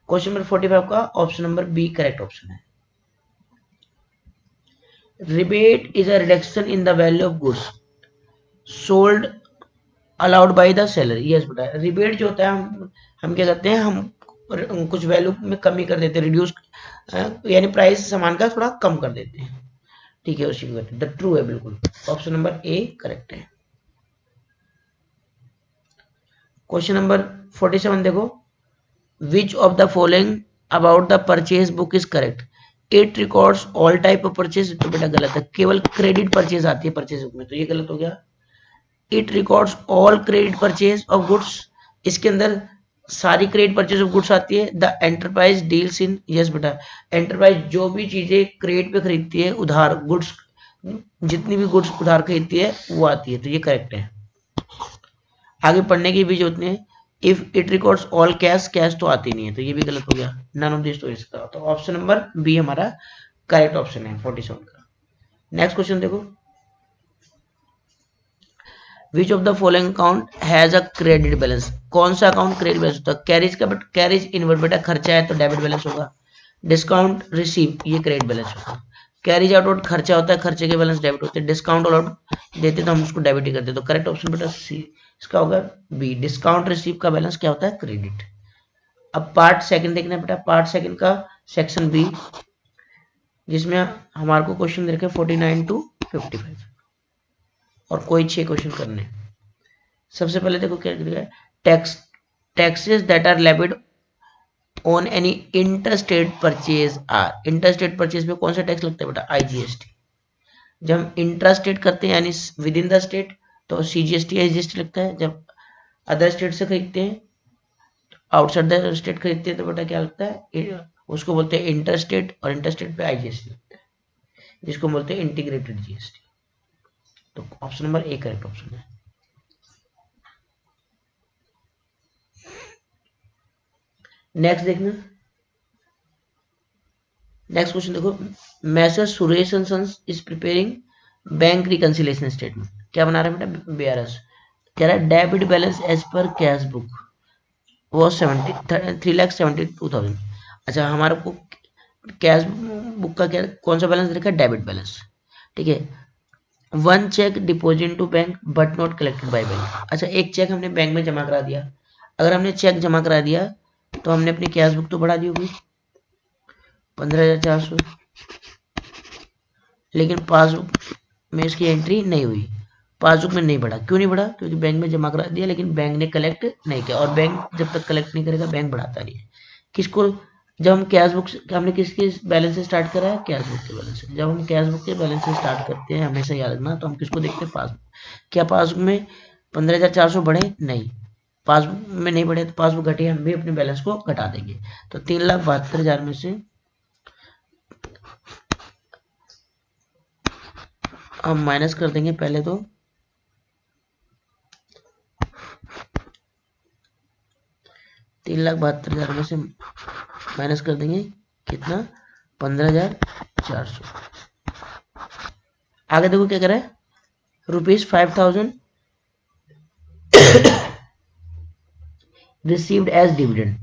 क्वेश्चन नंबर 45 का option number B correct option है। Rebate is a reduction in the value of goods sold allowed by the seller. Yes बेटा, रिबेट जो होता है हम क्या करते हैं, हम कुछ वैल्यू में कमी कर देते हैं, रिड्यूस, यानी प्राइस सामान का थोड़ा कम कर देते हैं। ठीक है, उसी को कहते हैं द ट्रू है बिल्कुल। ऑप्शन नंबर ए करेक्ट है। क्वेश्चन नंबर 47 देखो, विच of the following about the purchase book is correct? It records all type of purchase. तो बेटा गलत है, केवल क्रेडिट परचेज आती है परचेज बुक में, तो ये गलत हो गया। It records all credit purchase of goods, इसके अंदर सारी क्रेडिट परचेज ऑफ गुड्स आती है। The enterprise deals in, yes बेटा, एंटरप्राइज जो भी चीजें क्रेडिट पे खरीदती है, उधार गुड्स, जितनी भी गुड्स उधार खरीदती है वो आती है, तो ये करेक्ट है। आगे पढ़ने की भी जरूरत नहीं है। If it records all cash, cash तो आती नहीं है, तो ये भी गलत हो गया। नन ऑफ दिस तो इसका, तो ऑप्शन नंबर बी हमारा करेक्ट ऑप्शन है 47 का। नेक्स्ट क्वेश्चन देखो, विच of the following account has a credit balance, कौन सा अकाउंट क्रेडिट बैलेंस होता है? कैरिज का, बट कैरिज इनवर्ट बेटा खर्चा है तो डेबिट बैलेंस होगा। डिस्काउंट रिसीव ये क्रेडिट बैलेंस होगा। कैरिज आउट खर्चा होता है, खर्चे के बैलेंस डेबिट होते हैं। डिस्काउंट आउट देते तो हम उसको डेबिट ही करते, तो करेक्ट ऑप्शन बेटा सी इसका होगा बी, डिस्काउंट रिसीव का बैलेंस क्या होता है? क्रेडिट। अब पार्ट सेकंड देखना बेटा, पार्ट सेकंड का सेक्शन बी, जिसमें हमारे को क्वेश्चन दे रखे 49 to 55 और कोई 6 क्वेश्चन करने। सबसे पहले देखो क्या दिया है, tax taxes that are levied on any interstate purchase are, interstate purchase पे कौन सा टैक्स लगता है बेटा? आईजीएसटी। जब हम इंट्रास्टेट करते हैं यानी विद इन द स्टेट तो सीजीएसटी आईजीएसटी लगता है। जब अदर स्टेट से खरीदते हैं, आउटसाइड द स्टेट खरीदते हैं तो बेटा क्या लगता है? उसको बोलते हैं इंटरस्टेट, और इंटरस्टेट पे आईजीएसटी लगता है, जिसको बोलते हैं इंटीग्रेटेड जीएसटी। तो option number A correct option है। नेक्स्ट देखना, नेक्स्ट क्वेश्चन देखो, messrs Suresh and sons is preparing bank reconciliation statement, क्या बना रहे हैं बेटा? बीआरएस। कह रहा है debit balance as per cash book वो 3,72,000। अच्छा, हमारे को कैश बुक का क्या कौन सा बैलेंस लिखा है? Debit balance. ठीक है, one cheque deposit to bank but not collected by bank. अच्छा, एक चेक हमने बैंक में जमा करा दिया। अगर हमने चेक जमा करा दिया तो हमने अपनी कैश बुक तो बढ़ा दी होगी 15,400, लेकिन पासबुक में इसकी एंट्री नहीं हुई, पासबुक में नहीं बढ़ा। क्यों नहीं बढ़ा? क्योंकि बैंक में जमा करा दिया लेकिन बैंक ने कलेक्ट नहीं किया, और बैंक जब तक कलेक्ट नहीं करेगा बैंक बढ़ाता नहीं है। किसको? जब हम कैश बुक से, हमने किसके बैलेंस से स्टार्ट करा है? कैश बुक के बैलेंस से। जब हम कैश बुक के बैलेंस से स्टार्ट करते हैं, हमेशा याद रखना, तो हम किसको देखते हैं? पासबुक। क्या पासबुक में 15,400 बढ़े? नहीं, पासबुक में नहीं बढ़े तो पासबुक घटे, हम भी अपने बैलेंस को घटा देंगे। तो 3,72,000 में से हम माइनस कर देंगे पहले तो 3,72,000 में से माइनस कर देंगे कितना? 15,400। आगे देखो क्या कर रहा है, ₹5,000 received as dividend,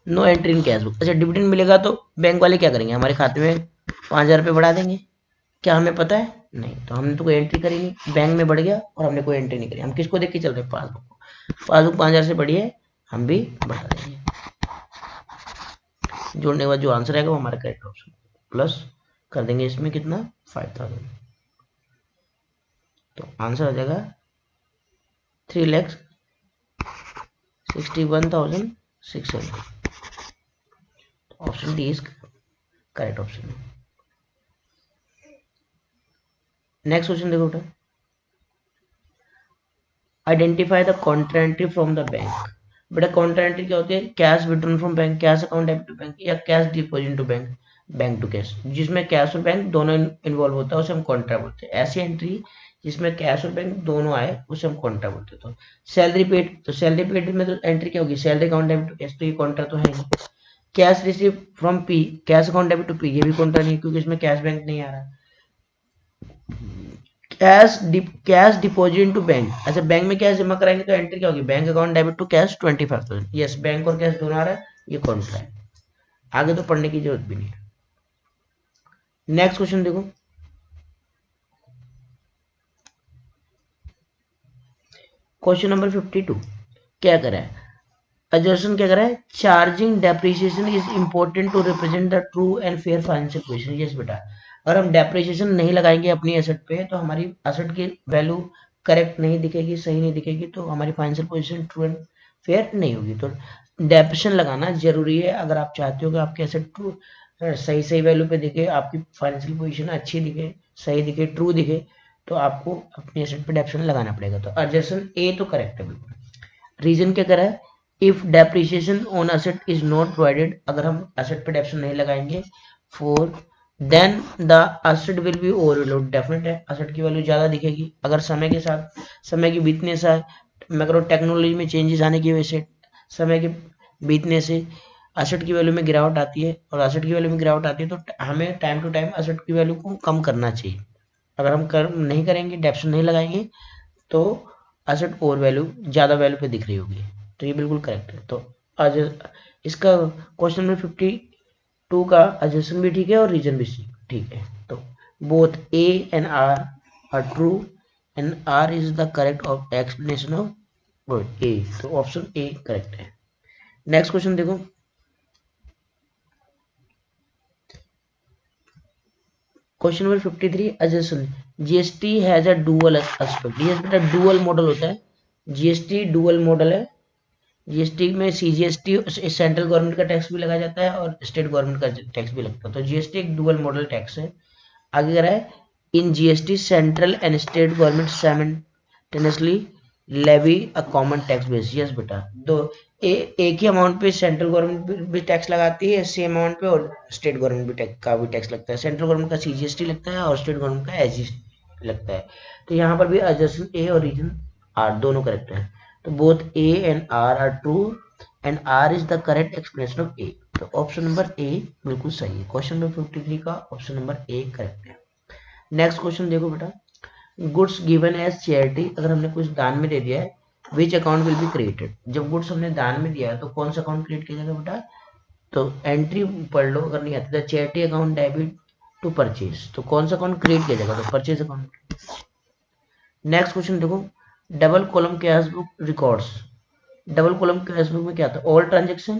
no entry in cash book. अच्छा, डिविडेंड मिलेगा तो बैंक वाले क्या करेंगे? हमारे खाते में 5,000 रुपये बढ़ा देंगे। क्या हमें पता है? नहीं, तो हमने तो कोई एंट्री करी नहीं, बैंक में बढ़ गया और हमने कोई एंट्री नहीं करी। हम किसको देख के चल रहे हैं? पासबुक को। पासबुक 5,000 से बढ़ी है, हम भी बढ़ा देंगे। जोड़ने के बाद जो आंसर आएगा वो हमारा करेक्ट ऑप्शन, प्लस कर देंगे इसमें कितना? 5,000। तो आंसर आ जाएगा 3,61,600। Option D is correct option है। नेक्स्ट क्वेश्चन देखो बेटा, identify the contra entry from the bank. बेटा कॉन्ट्रा एंट्री क्या होती है? Cash withdrawn from bank, cash account debit to bank, या cash deposit to bank, bank to cash. जिसमें cash और बैंक दोनों इन्वॉल्व होता है उसे हम कॉन्ट्रा बोलते हैं। ऐसी एंट्री जिसमें कैश और बैंक दोनों आए उसे हम कॉन्ट्रा बोलते हैं। तो सैलरी पेड, तो सैलरी पेड में तो एंट्री क्या होगी? Salary account debit to cash, तो ये कॉन्ट्रा तो है नहीं। Cash receive from P, cash account debit to P, ये भी कॉन्ट्रा नहीं क्योंकि इसमें कैश बैंक नहीं आ रहा। कैश डिपॉजिट टू बैंक, अच्छा बैंक में कैश जमा कराएंगे तो एंट्री क्या होगी? Bank account debit to cash 25,000। Yes, bank और कैश दोनों आ रहा है, ये कॉन्ट्रा है। आगे तो पढ़ने की जरूरत भी नहीं है। नेक्स्ट क्वेश्चन देखो, क्वेश्चन नंबर 52 क्या कर रहा है? एजर्शन क्या कर रहा है? Charging depreciation is important to represent the true and fair financial position. Yes बेटा, अगर हम डेप्रिसिएशन नहीं लगाएंगे अपनी एसेट पे तो हमारी एसेट की वैल्यू करेक्ट नहीं दिखेगी, सही नहीं दिखेगी, तो हमारी financial position true and fair नहीं होगी। तो डेप्रिसिएशन लगाना जरूरी है अगर आप चाहते हो कि आपकी एसेट ट्रू सही सही वैल्यू पे दिखे, आपकी फाइनेंशियल पोजीशन अच्छी दिखे, सही दिखे, ट्रू दिखे, तो आपको अपनी एसेट पे डेप्रिसिएशन लगाना पड़ेगा। तो एजर्शन ए तो करेक्ट है बिल्कुल। रीजन क्या करा है? If depreciation on asset is not provided, अगर हम एसेट पे डेप्रिसिएशन नहीं लगाएंगे, for then the asset will be overload, definite है एसेट की वैल्यू ज्यादा दिखेगी। अगर समय के साथ, समय की बीतने से, मैक्रो टेक्नोलॉजी में चेंजेस आने की वजह से, समय के बीतने से एसेट की वैल्यू में गिरावट आती है, और एसेट की वैल्यू में गिरावट आती है तो हमें टाइम टू टाइम एसेट की वैल्यू को कम करना चाहिए। अगर हम नहीं करेंगे, डेप्रिसिएशन नहीं लगाएंगे, तो एसेट और वैल्यू ज़्यादा वैल्यू पे दिख रही होगी, तो ये बिल्कुल करेक्ट है। तो आज इसका क्वेश्चन नंबर 52 का एजम्पशन भी ठीक है और रीजन भी ठीक है। तो both A and R R true and R is the correct of explanation of word A, तो ऑप्शन ए करेक्ट है। नेक्स्ट क्वेश्चन देखो, question number 53 assumption GST has a dual aspect. ये बेटा डुअल मॉडल होता है, GST dual model है। GST में CGST central government का टैक्स भी लगाया जाता है और स्टेट गवर्नमेंट का टैक्स भी लगता है, तो जीएसटी एक डुअल मॉडल टैक्स है। आगे कह रहा है in GST central and state government simultaneously levy a common tax base. Yes बेटा, दो एक ही अमाउंट पे सेंट्रल गवर्नमेंट भी टैक्स लगाती है सेम अमाउंट पे, और स्टेट गवर्नमेंट भी का भी टैक्स लगता है। सेंट्रल गवर्नमेंट का सीजीएसटी लगता है और स्टेट गवर्नमेंट का एसजीएसटी लगता है। तो यहाँ पर भी एडजस्टमेंट ए और रीजन आर दोनों करेक्ट है। तो both A and R R true and R is the correct explanation of A, तो ऑप्शन नंबर ए बिल्कुल सही है। क्वेश्चन नंबर 53 का ऑप्शन नंबर ए करेक्ट है। नेक्स्ट क्वेश्चन देखो बेटा, गुड्स गिवन एज चैरिटी, अगर हमने कुछ दान में दे दिया है, which account will be created. जब गुड्स हमने दान में दिया है तो कौन सा अकाउंट क्रिएट किया जाएगा बेटा, तो एंट्री पढ़ लो अगर नहीं आता, charity account debit to purchase, तो कौन सा अकाउंट क्रिएट किया जाएगा, तो परचेज अकाउंट। नेक्स्ट क्वेश्चन देखो, double column cash book records, double column cash book में क्या था, all transaction,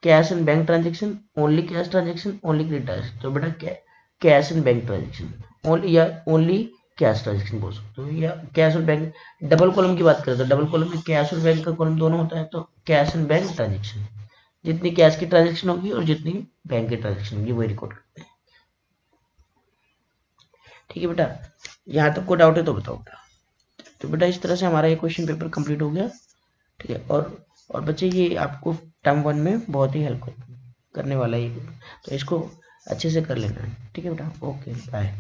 cash and bank transaction, only cash transaction, only credit transaction. तो बेटा cash and bank transaction, only या ओनली कैश ट्रांजेक्शन बोल सकते हो, या कैश और बैंक। डबल कॉलम की बात करें तो डबल कॉलम में कैश और बैंक का कॉलम दोनों होता है, तो कैश एंड बैंक ट्रांजेक्शन, जितनी कैश की ट्रांजेक्शन होगी और जितनी बैंक की ट्रांजेक्शन होगी वही रिकॉर्ड करते हैं। ठीक है बेटा, यहाँ तक कोई डाउट है तो बताओ बेटा। तो बेटा इस तरह से हमारा ये क्वेश्चन पेपर कंप्लीट हो गया। ठीक है, और बच्चे ये आपको टर्म 1 में बहुत ही हेल्प करने वाला है, तो इसको अच्छे से कर लेना है। ठीक है बेटा, ओके बाय।